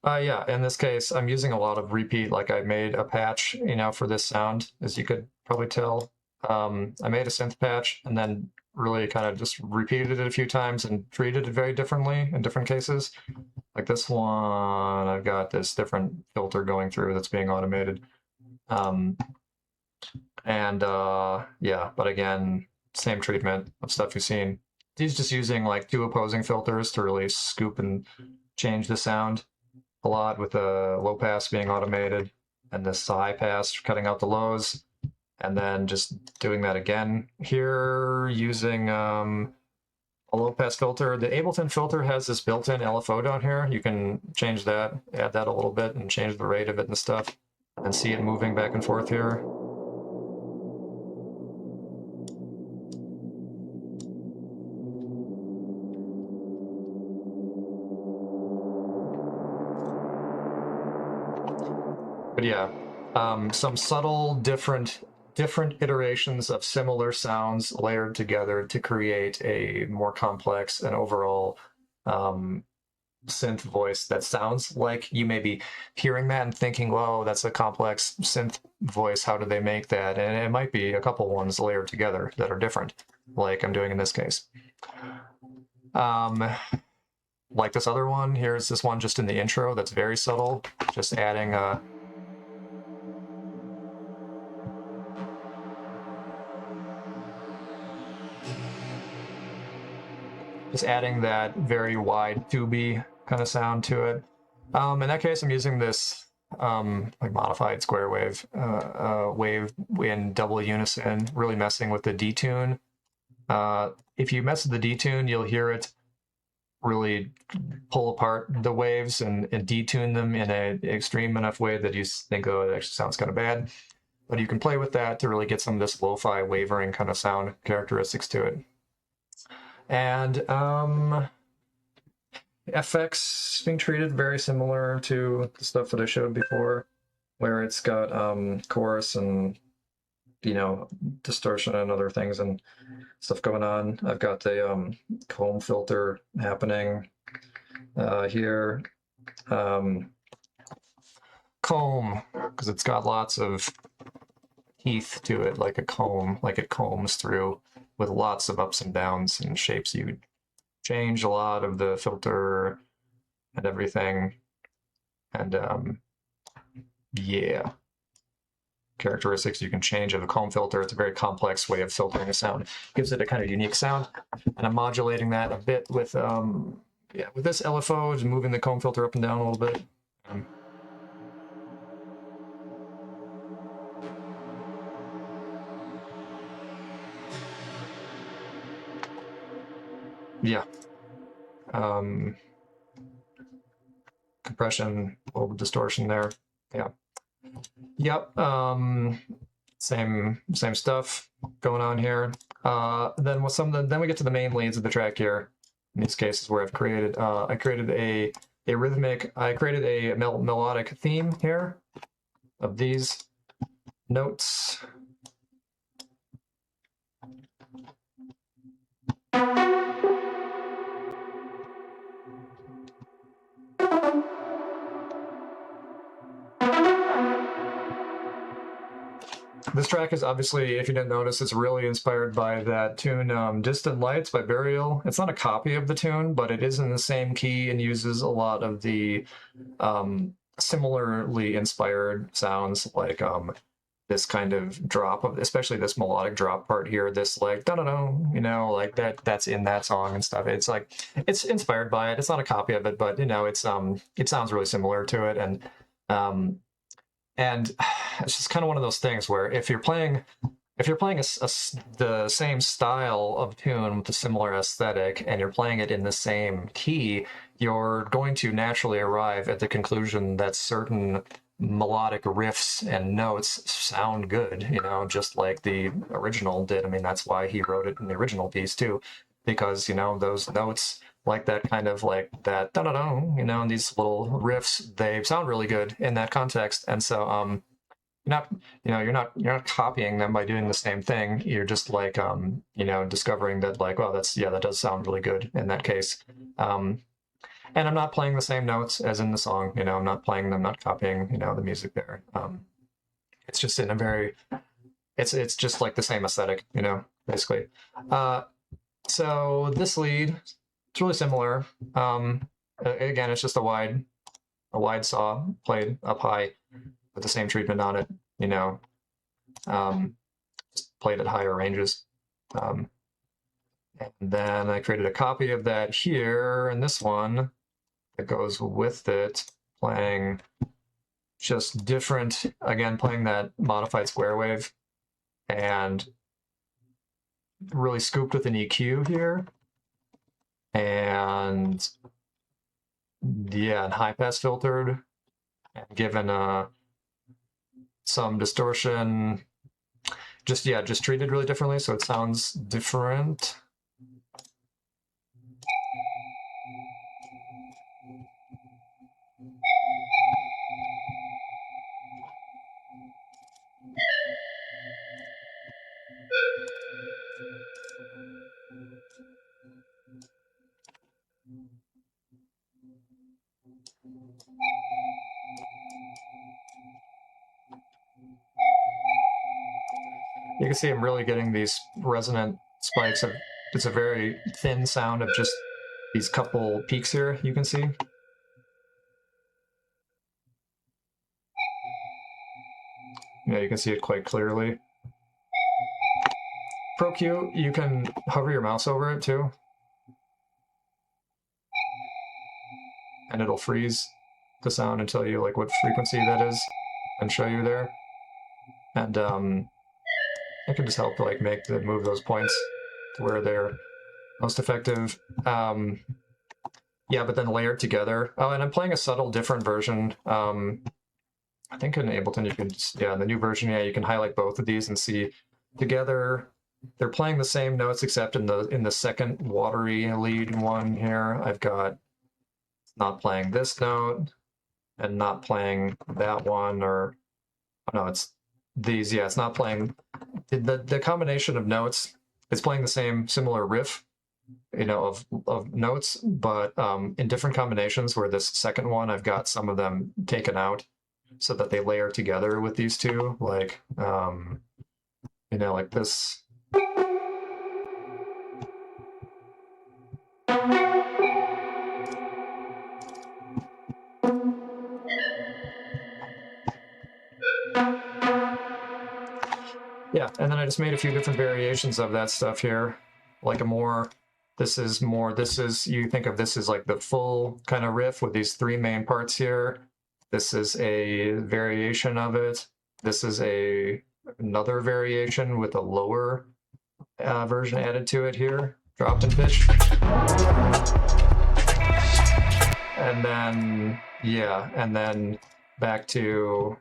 Yeah, in this case, I'm using a lot of repeat. Like I made a patch, for this sound, as you could probably tell. I made a synth patch and then really kind of just repeated it a few times and treated it very differently in different cases. Like this one, I've got this different filter going through that's being automated. Yeah, but again, same treatment of stuff you've seen. He's just using like two opposing filters to really scoop and change the sound a lot, with the low pass being automated and this high pass cutting out the lows, and then just doing that again here using a low pass filter. The Ableton filter has this built-in LFO down here. You can change that, add that a little bit, and change the rate of it and stuff, and see it moving back and forth here. But yeah, some subtle different iterations of similar sounds layered together to create a more complex and overall synth voice that sounds like you may be hearing that and thinking, whoa, that's a complex synth voice. How did they make that? And it might be a couple ones layered together that are different, like I'm doing in this case. Like this other one, here's this one just in the intro that's very subtle, just adding that very wide tubey kind of sound to it. In that case, I'm using this like modified square wave wave in double unison, really messing with the detune. If you mess with the detune, you'll hear it really pull apart the waves and detune them in an extreme enough way that you think, oh, it actually sounds kind of bad. But you can play with that to really get some of this lo-fi wavering kind of sound characteristics to it. And FX being treated very similar to the stuff that I showed before, where it's got chorus and, you know, distortion and other things and stuff going on. I've got the comb filter happening here. Comb, because it's got lots of teeth to it, like a comb, like it combs through with lots of ups and downs and shapes. You change a lot of the filter and everything. And yeah, characteristics you can change of a comb filter. It's a very complex way of filtering a sound. Gives it a kind of unique sound. And I'm modulating that a bit with yeah, with this LFO, just moving the comb filter up and down a little bit. Yeah. Compression, a little distortion there. Yeah. Yep. Same stuff going on here. Then with then we get to the main leads of the track here. In these cases where I've created, I created a rhythmic, I created a melodic theme here of these notes. This track is obviously, if you didn't notice, it's really inspired by that tune Distant Lights by Burial. It's not a copy of the tune, but it is in the same key and uses a lot of the similarly inspired sounds, like this kind of drop of, especially this melodic drop part here, this like da-da-da, you know, like that's in that song and stuff. It's like, it's inspired by it. It's not a copy of it, but you know, it's it sounds really similar to it. And it's just kind of one of those things where if you're playing the same style of tune with a similar aesthetic and you're playing it in the same key, you're going to naturally arrive at the conclusion that certain melodic riffs and notes sound good, you know, just like the original did. I mean, that's why he wrote it in the original piece too, because, you know, those notes, like that kind of like that da-da-da, you know, and these little riffs, they sound really good in that context. And so you're not copying them by doing the same thing. You're just like you know, discovering that like, well, that does sound really good in that case. And I'm not playing the same notes as in the song, you know, I'm not playing them, not copying, you know, the music there. It's just in a very, it's just like the same aesthetic, you know, basically. So this lead, it's really similar. Again, it's just a wide saw played up high with the same treatment on it, you know, just played at higher ranges. And then I created a copy of that here in this one that goes with it, playing just different, again, playing that modified square wave and really scooped with an EQ here. And yeah, and high pass filtered and given some distortion, just treated really differently, so it sounds different. You can see I'm really getting these resonant spikes of, it's a very thin sound of just these couple peaks here, you can see. Yeah, you can see it quite clearly. Pro Q, you can hover your mouse over it too. And it'll freeze the sound and tell you like what frequency that is and show you there. And it can just help like move those points to where they're most effective. Yeah, but then layered together. Oh, and I'm playing a subtle different version. I think in Ableton you can just, yeah, in the new version, yeah, you can highlight both of these and see together they're playing the same notes, except in the second watery lead one here, I've got not playing this note and not playing that one, or oh, no, it's these. Yeah, it's not playing the combination of notes. It's playing the same similar riff, you know, of notes, but in different combinations. Where this second one, I've got some of them taken out so that they layer together with these two, like you know, like this. Yeah, and then I just made a few different variations of that stuff here, like a more, this is, you think of this as like the full kind of riff with these three main parts here. This is a variation of it. This is another variation with a lower version added to it here, dropped in pitch. And then, yeah, and then back to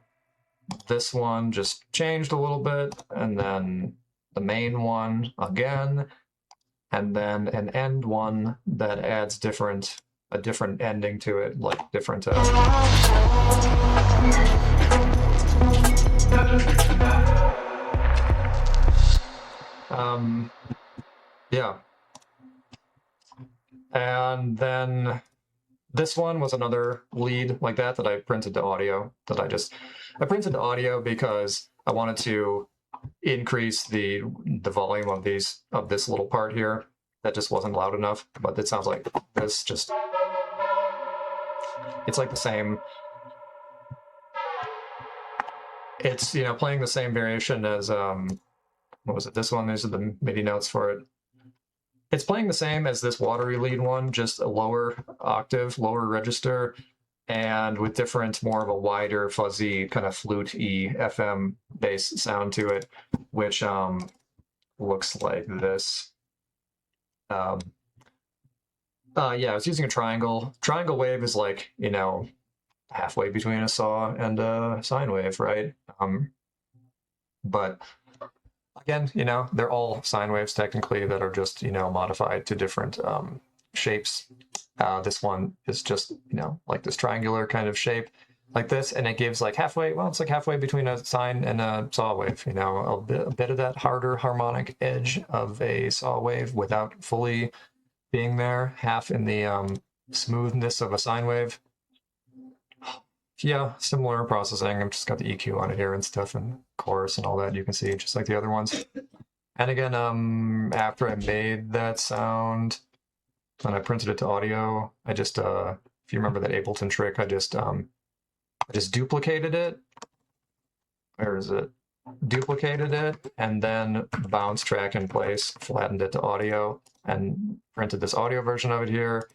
this one just changed a little bit, and then the main one again, and then an end one that adds a different ending to it, like different yeah. And then this one was another lead like that I printed to audio, I printed to audio because I wanted to increase the volume of this little part here that just wasn't loud enough, but it sounds like this just, it's like the same, it's, you know, playing the same variation as what was it, this one, these are the MIDI notes for it. It's playing the same as this watery lead one, just a lower octave, lower register, and with different, more of a wider, fuzzy, kind of flute-y FM bass sound to it, which looks like this. Yeah, I was using a triangle. Triangle wave is like, you know, halfway between a saw and a sine wave, right? But again, you know, they're all sine waves technically that are just, you know, modified to different shapes. This one is just, you know, like this triangular kind of shape like this, and it gives like halfway, well, it's like halfway between a sine and a saw wave, you know, a bit of that harder harmonic edge of a saw wave without fully being there, half in the smoothness of a sine wave. Yeah, similar processing. I've just got the EQ on it here and stuff, and chorus and all that, you can see, just like the other ones. And again, after I made that sound, when I printed it to audio, I just, if you remember that Ableton trick, I just duplicated it. Where is it? Duplicated it, and then bounce track in place, flattened it to audio, and printed this audio version of it here,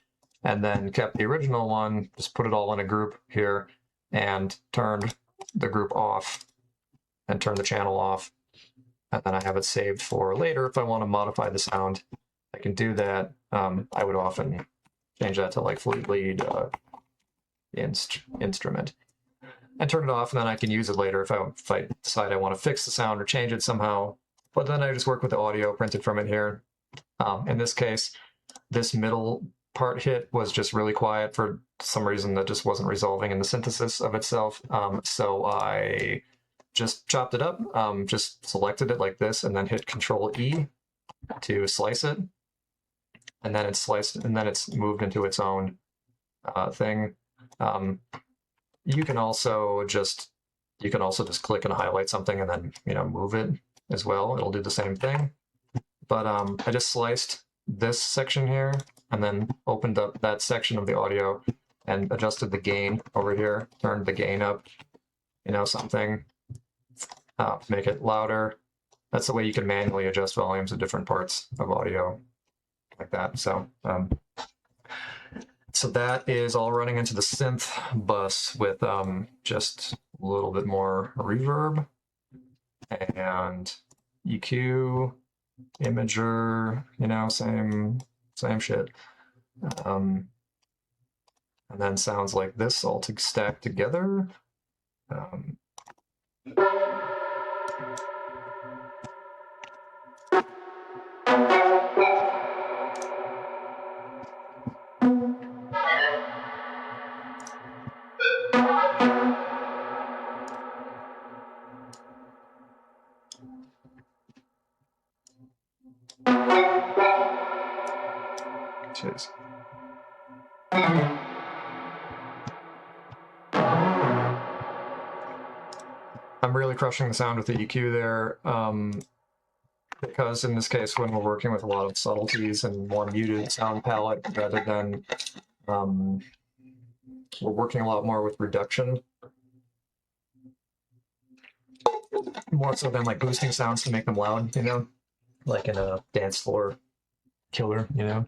and then kept the original one, just put it all in a group here, and turned the group off, and turned the channel off. And then I have it saved for later if I want to modify the sound. I can do that. I would often change that to like flute lead instrument and turn it off, and then I can use it later if I decide I want to fix the sound or change it somehow. But then I just work with the audio printed from it here. In this case, this middle part hit was just really quiet for some reason that just wasn't resolving in the synthesis of itself. So I just chopped it up, just selected it like this, and then hit Control E to slice it. And then it's sliced, and then it's moved into its own thing. You can also just click and highlight something and then, you know, move it as well. It'll do the same thing. But I just sliced this section here and then opened up that section of the audio and adjusted the gain over here, turned the gain up, you know, something, make it louder. That's the way you can manually adjust volumes of different parts of audio like that. So, so that is all running into the synth bus with just a little bit more reverb and EQ, imager, you know, same shit. And then sounds like this all stacked together. Jeez. I'm really crushing the sound with the EQ there, because in this case, when we're working with a lot of subtleties and more muted sound palette, rather than we're working a lot more with reduction, more so than like boosting sounds to make them loud, you know, like in a dance floor killer, you know.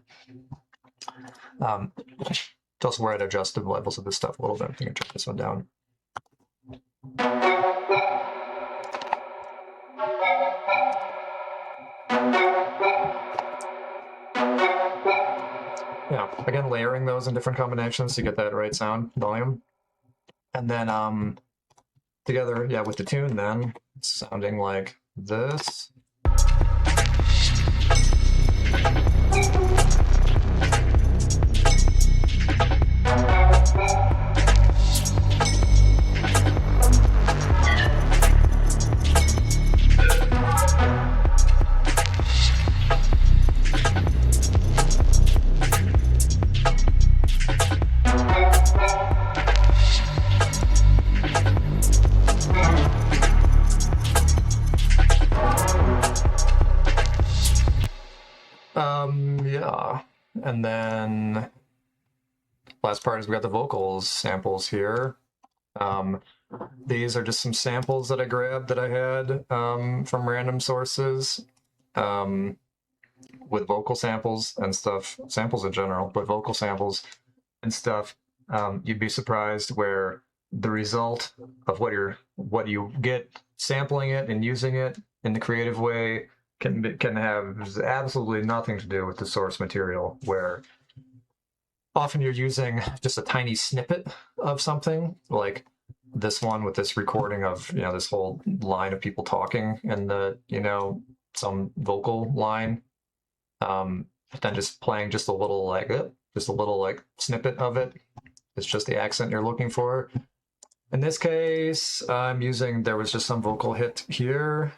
It's also where I'd adjust the levels of this stuff a little bit. I think I turn this one down. Yeah, again, layering those in different combinations to get that right sound volume. And then together, yeah, with the tune then, it's sounding like this. Yeah, and then last part is we got the vocals samples here. These are just some samples that I grabbed that I had from random sources, with vocal samples and stuff, samples in general, but vocal samples and stuff. You'd be surprised where the result of what you get sampling it and using it in the creative way can have absolutely nothing to do with the source material, where often you're using just a tiny snippet of something, like this one with this recording of, you know, this whole line of people talking and the, you know, some vocal line, then just playing just a little like snippet of it. It's just the accent you're looking for. In this case, there was just some vocal hit here.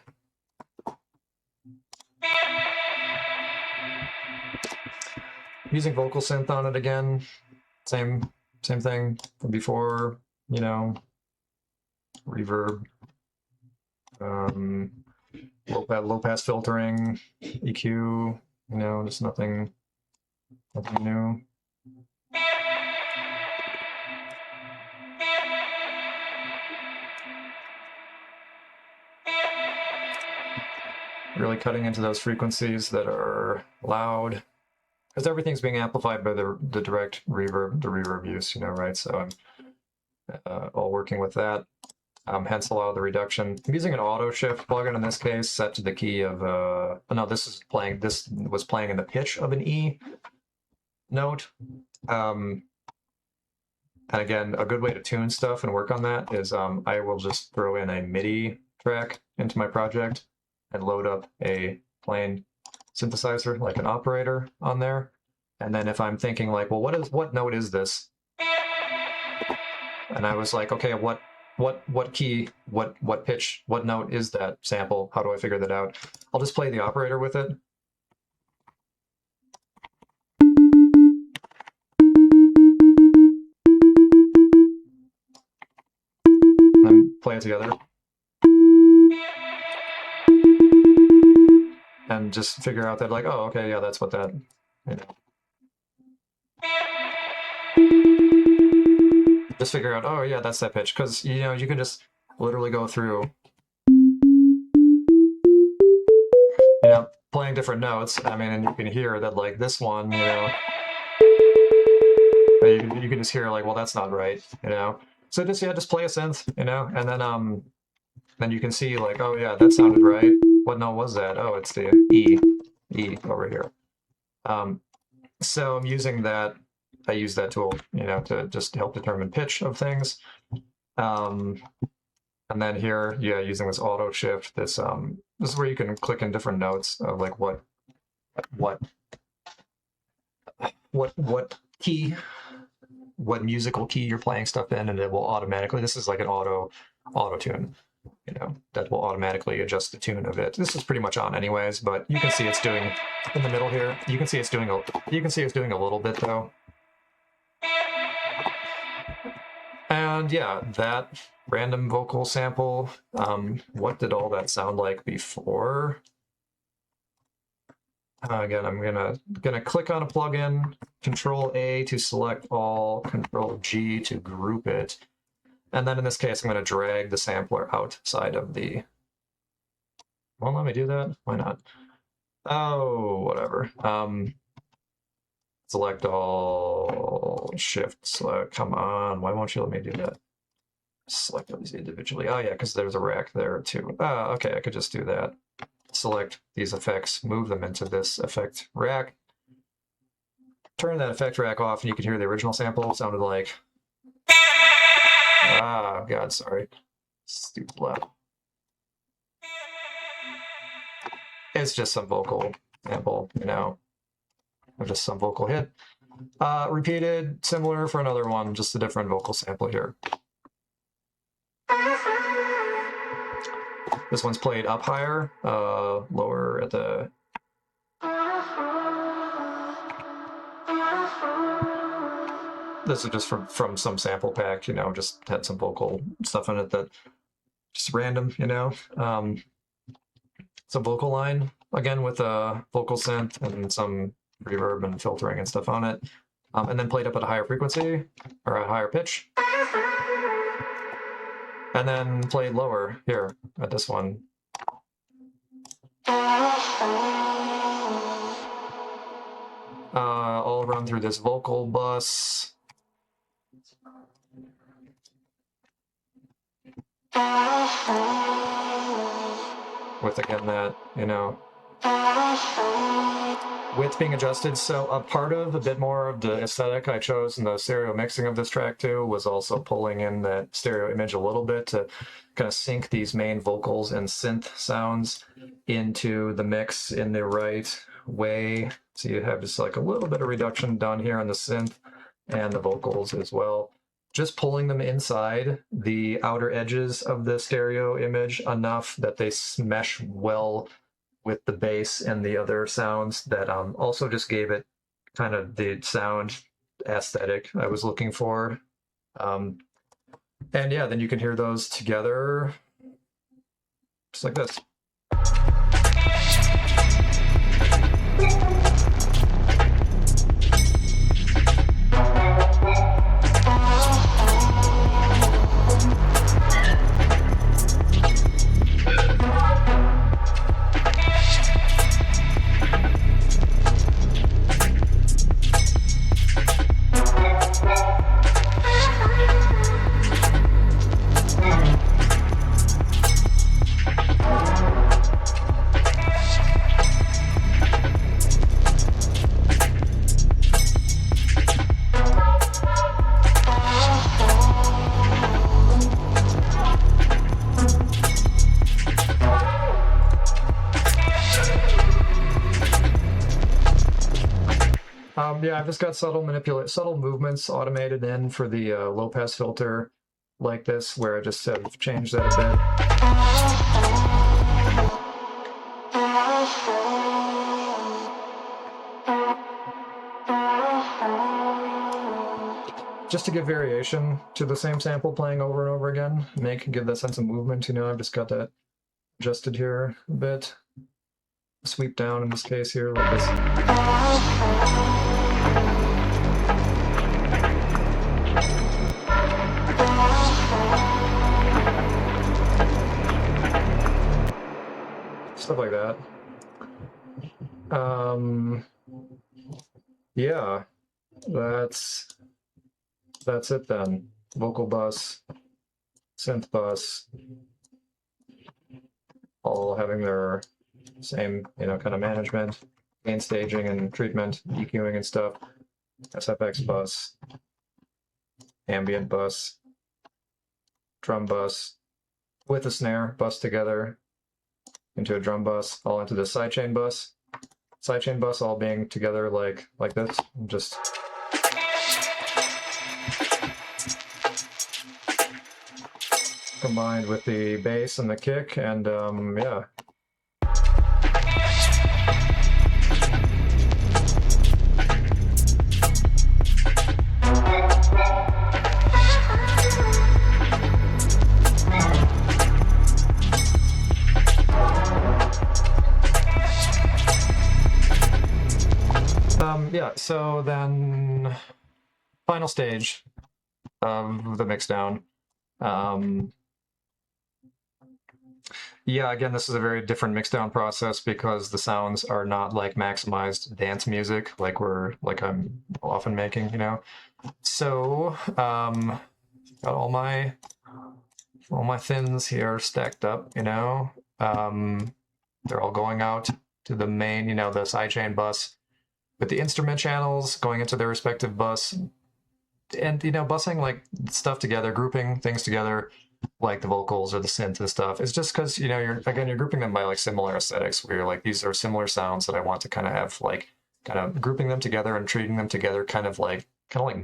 Using vocal synth on it again, same thing from before, you know, reverb, low pass filtering, EQ, you know, just nothing new. Really cutting into those frequencies that are loud, because everything's being amplified by the direct reverb, the reverb use, you know, right? So I'm all working with that. Hence a lot of the reduction. I'm using an auto shift plugin in this case, set to the key of no, this was playing in the pitch of an E note. And again, a good way to tune stuff and work on that is I will just throw in a MIDI track into my project and load up a plain synthesizer, like an operator on there. And then if I'm thinking like, well, what note is this? And I was like, okay, what key, what pitch, what note is that sample? How do I figure that out? I'll just play the operator with it. And play it together. then just figure out that like, oh, okay, yeah, that's what that, you know. Just figure out, oh yeah, that's that pitch, because you know you can just literally go through, you know, playing different notes. I mean, and you can hear that like this one, you know, you can just hear like, well, that's not right, you know. So just yeah, just play a synth, you know, and then you can see like, oh yeah, that sounded right. What note was that? Oh, it's the E over here. So I'm using that. I use that tool, you know, to just help determine pitch of things. And then here, yeah, using this auto shift, this is where you can click in different notes of like what key, what musical key you're playing stuff in, and it will automatically. This is like an auto tune, you know, that will automatically adjust the tune of it. This is pretty much on anyways, but you can see it's doing in the middle here. You can see it's doing a little bit though. And yeah, that random vocal sample, what did all that sound like before? Again, I'm gonna click on a plugin, Control A to select all, Control G to group it. And then in this case, I'm gonna drag the sampler outside of the, won't let me do that? Why not? Oh, whatever. Select all, Shift, select, come on, why won't you let me do that? Select these individually. Oh yeah, because there's a rack there too. Okay, I could just do that. Select these effects, move them into this effect rack, turn that effect rack off, and you can hear the original sample. It sounded like, God, sorry, stupid loud. It's just some vocal sample, you know, or just some vocal hit. Repeated, similar for another one, just a different vocal sample here. This one's played up higher, lower at the. This is just from some sample pack, you know, just had some vocal stuff in it that just random, you know. Some vocal line, again with a vocal synth and some reverb and filtering and stuff on it. And then played up at a higher frequency or a higher pitch. And then played lower here at this one. All run through this vocal bus. With again that, you know, width being adjusted. So a part of a bit more of the aesthetic I chose in the stereo mixing of this track too was also pulling in that stereo image a little bit to kind of sync these main vocals and synth sounds into the mix in the right way. So you have just like a little bit of reduction done here on the synth and the vocals as well. Just pulling them inside the outer edges of the stereo image enough that they mesh well with the bass and the other sounds that also just gave it kind of the sound aesthetic I was looking for. And yeah, then you can hear those together just like this. Yeah, I've just got subtle movements automated in for the low pass filter like this, where I just have changed that a bit. Just to give variation to the same sample playing over and over again, give that sense of movement, you know, I've just got that adjusted here a bit. sweep down in this case here, like this. Stuff like that. Yeah, that's it then. Vocal bus, synth bus, all having their same, you know, kind of management, gain staging and treatment, EQing and stuff. SFX bus, ambient bus, drum bus with a snare, bus together into a drum bus, all into the sidechain bus. Sidechain bus all being together like this, just combined with the bass and the kick, and yeah. Yeah, so then final stage of the mixdown. Yeah, again, this is a very different mixdown process because the sounds are not like maximized dance music like I'm often making, you know. So got all my thins here stacked up, you know. They're all going out to the main, you know, the sidechain bus with the instrument channels going into their respective bus, and you know, busing like stuff together, grouping things together, like the vocals or the synth and stuff, is just because, you know, you're grouping them by like similar aesthetics, where you're like, these are similar sounds that I want to kind of have, like kind of grouping them together and treating them together, kind of like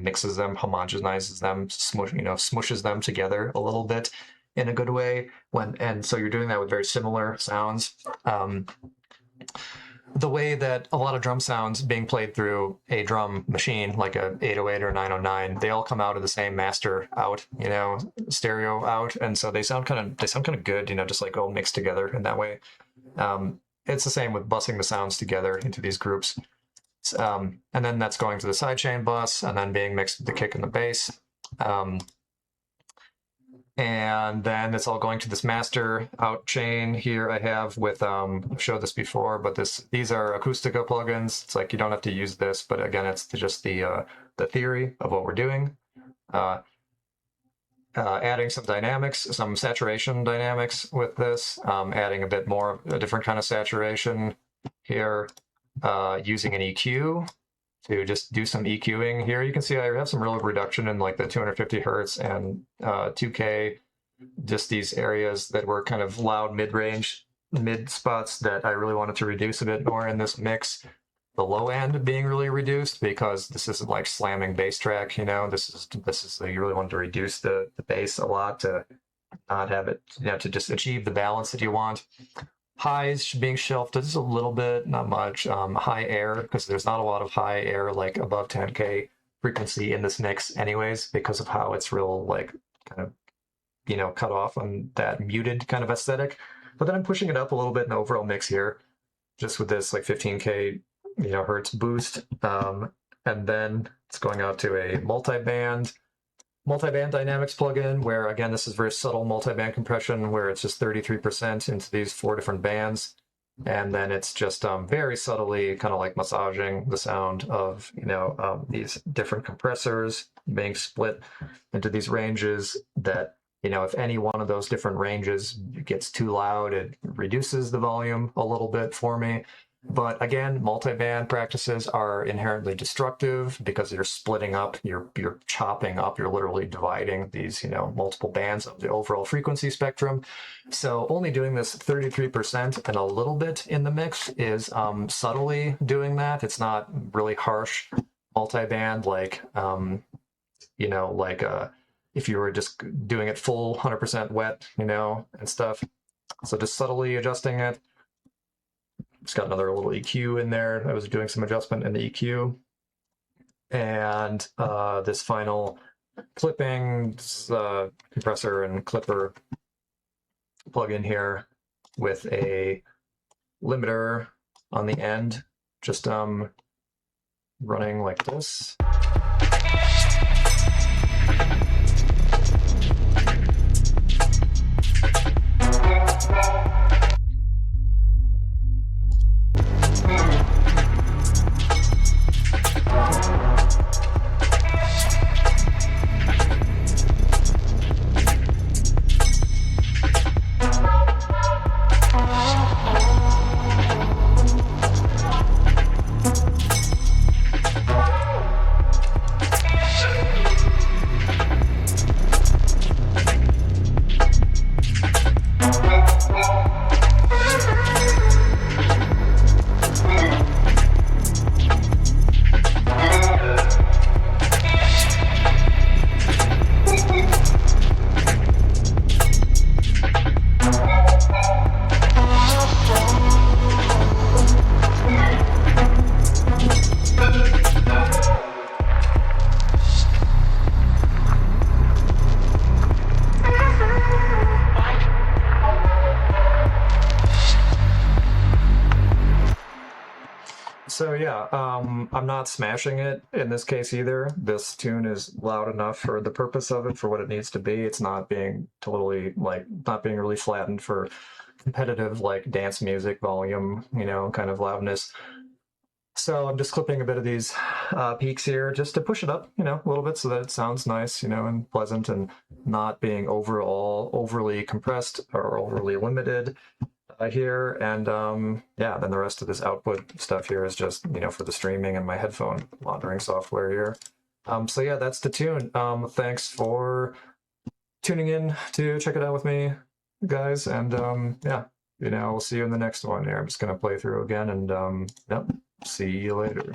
mixes them, homogenizes them, smushes them together a little bit in a good way. And so you're doing that with very similar sounds. The way that a lot of drum sounds being played through a drum machine, like a 808 or 909, they all come out of the same master out, you know, stereo out, and so they sound kind of good, you know, just like all mixed together in that way. It's the same with busing the sounds together into these groups, and then that's going to the sidechain bus, and then being mixed with the kick and the bass. And then it's all going to this master out chain here I have with, I've showed this before, but these are Acoustica plugins. It's like you don't have to use this, but again, it's just the theory of what we're doing. Adding some dynamics, some saturation dynamics with this, adding a bit more, a different kind of saturation here, using an EQ to just do some EQing here. You can see I have some real reduction in like the 250 hertz and 2K, just these areas that were kind of loud mid-range, mid spots that I really wanted to reduce a bit more in this mix. The low end being really reduced because this isn't like slamming bass track, you know. This is you really want to reduce the bass a lot to not have it, you know, to just achieve the balance that you want. Highs being shelved just a little bit, not much. High air, because there's not a lot of high air like above 10K frequency in this mix anyways, because of how it's real like kind of, you know, cut off on that muted kind of aesthetic. But then I'm pushing it up a little bit in the overall mix here, just with this like 15K, you know, hertz boost. And then it's going out to a multiband dynamics plugin, where again, this is very subtle multiband compression, where it's just 33% into these 4 different bands. And then it's just very subtly kind of like massaging the sound of, you know, these different compressors being split into these ranges that, you know, if any one of those different ranges gets too loud, it reduces the volume a little bit for me. But again, multiband practices are inherently destructive because you're splitting up, you're chopping up, you're literally dividing these, you know, multiple bands of the overall frequency spectrum. So only doing this 33% and a little bit in the mix is subtly doing that. It's not really harsh multiband like, you know, like if you were just doing it full 100% wet, you know, and stuff. So just subtly adjusting it. It's got another little EQ in there. I was doing some adjustment in the EQ. And this final clipping, compressor and clipper plugin here with a limiter on the end, just running like this. So yeah, I'm not smashing it in this case either. This tune is loud enough for the purpose of it, for what it needs to be. It's not being totally, like, not being really flattened for competitive, like, dance music volume, you know, kind of loudness. So I'm just clipping a bit of these peaks here just to push it up, you know, a little bit so that it sounds nice, you know, and pleasant, and not being overall overly compressed or overly limited here. And yeah, then the rest of this output stuff here is just, you know, for the streaming and my headphone monitoring software here. So yeah, that's the tune. Thanks for tuning in to check it out with me, guys. And yeah, you know, we'll see you in the next one here. I'm just gonna play through again, and yep, see you later.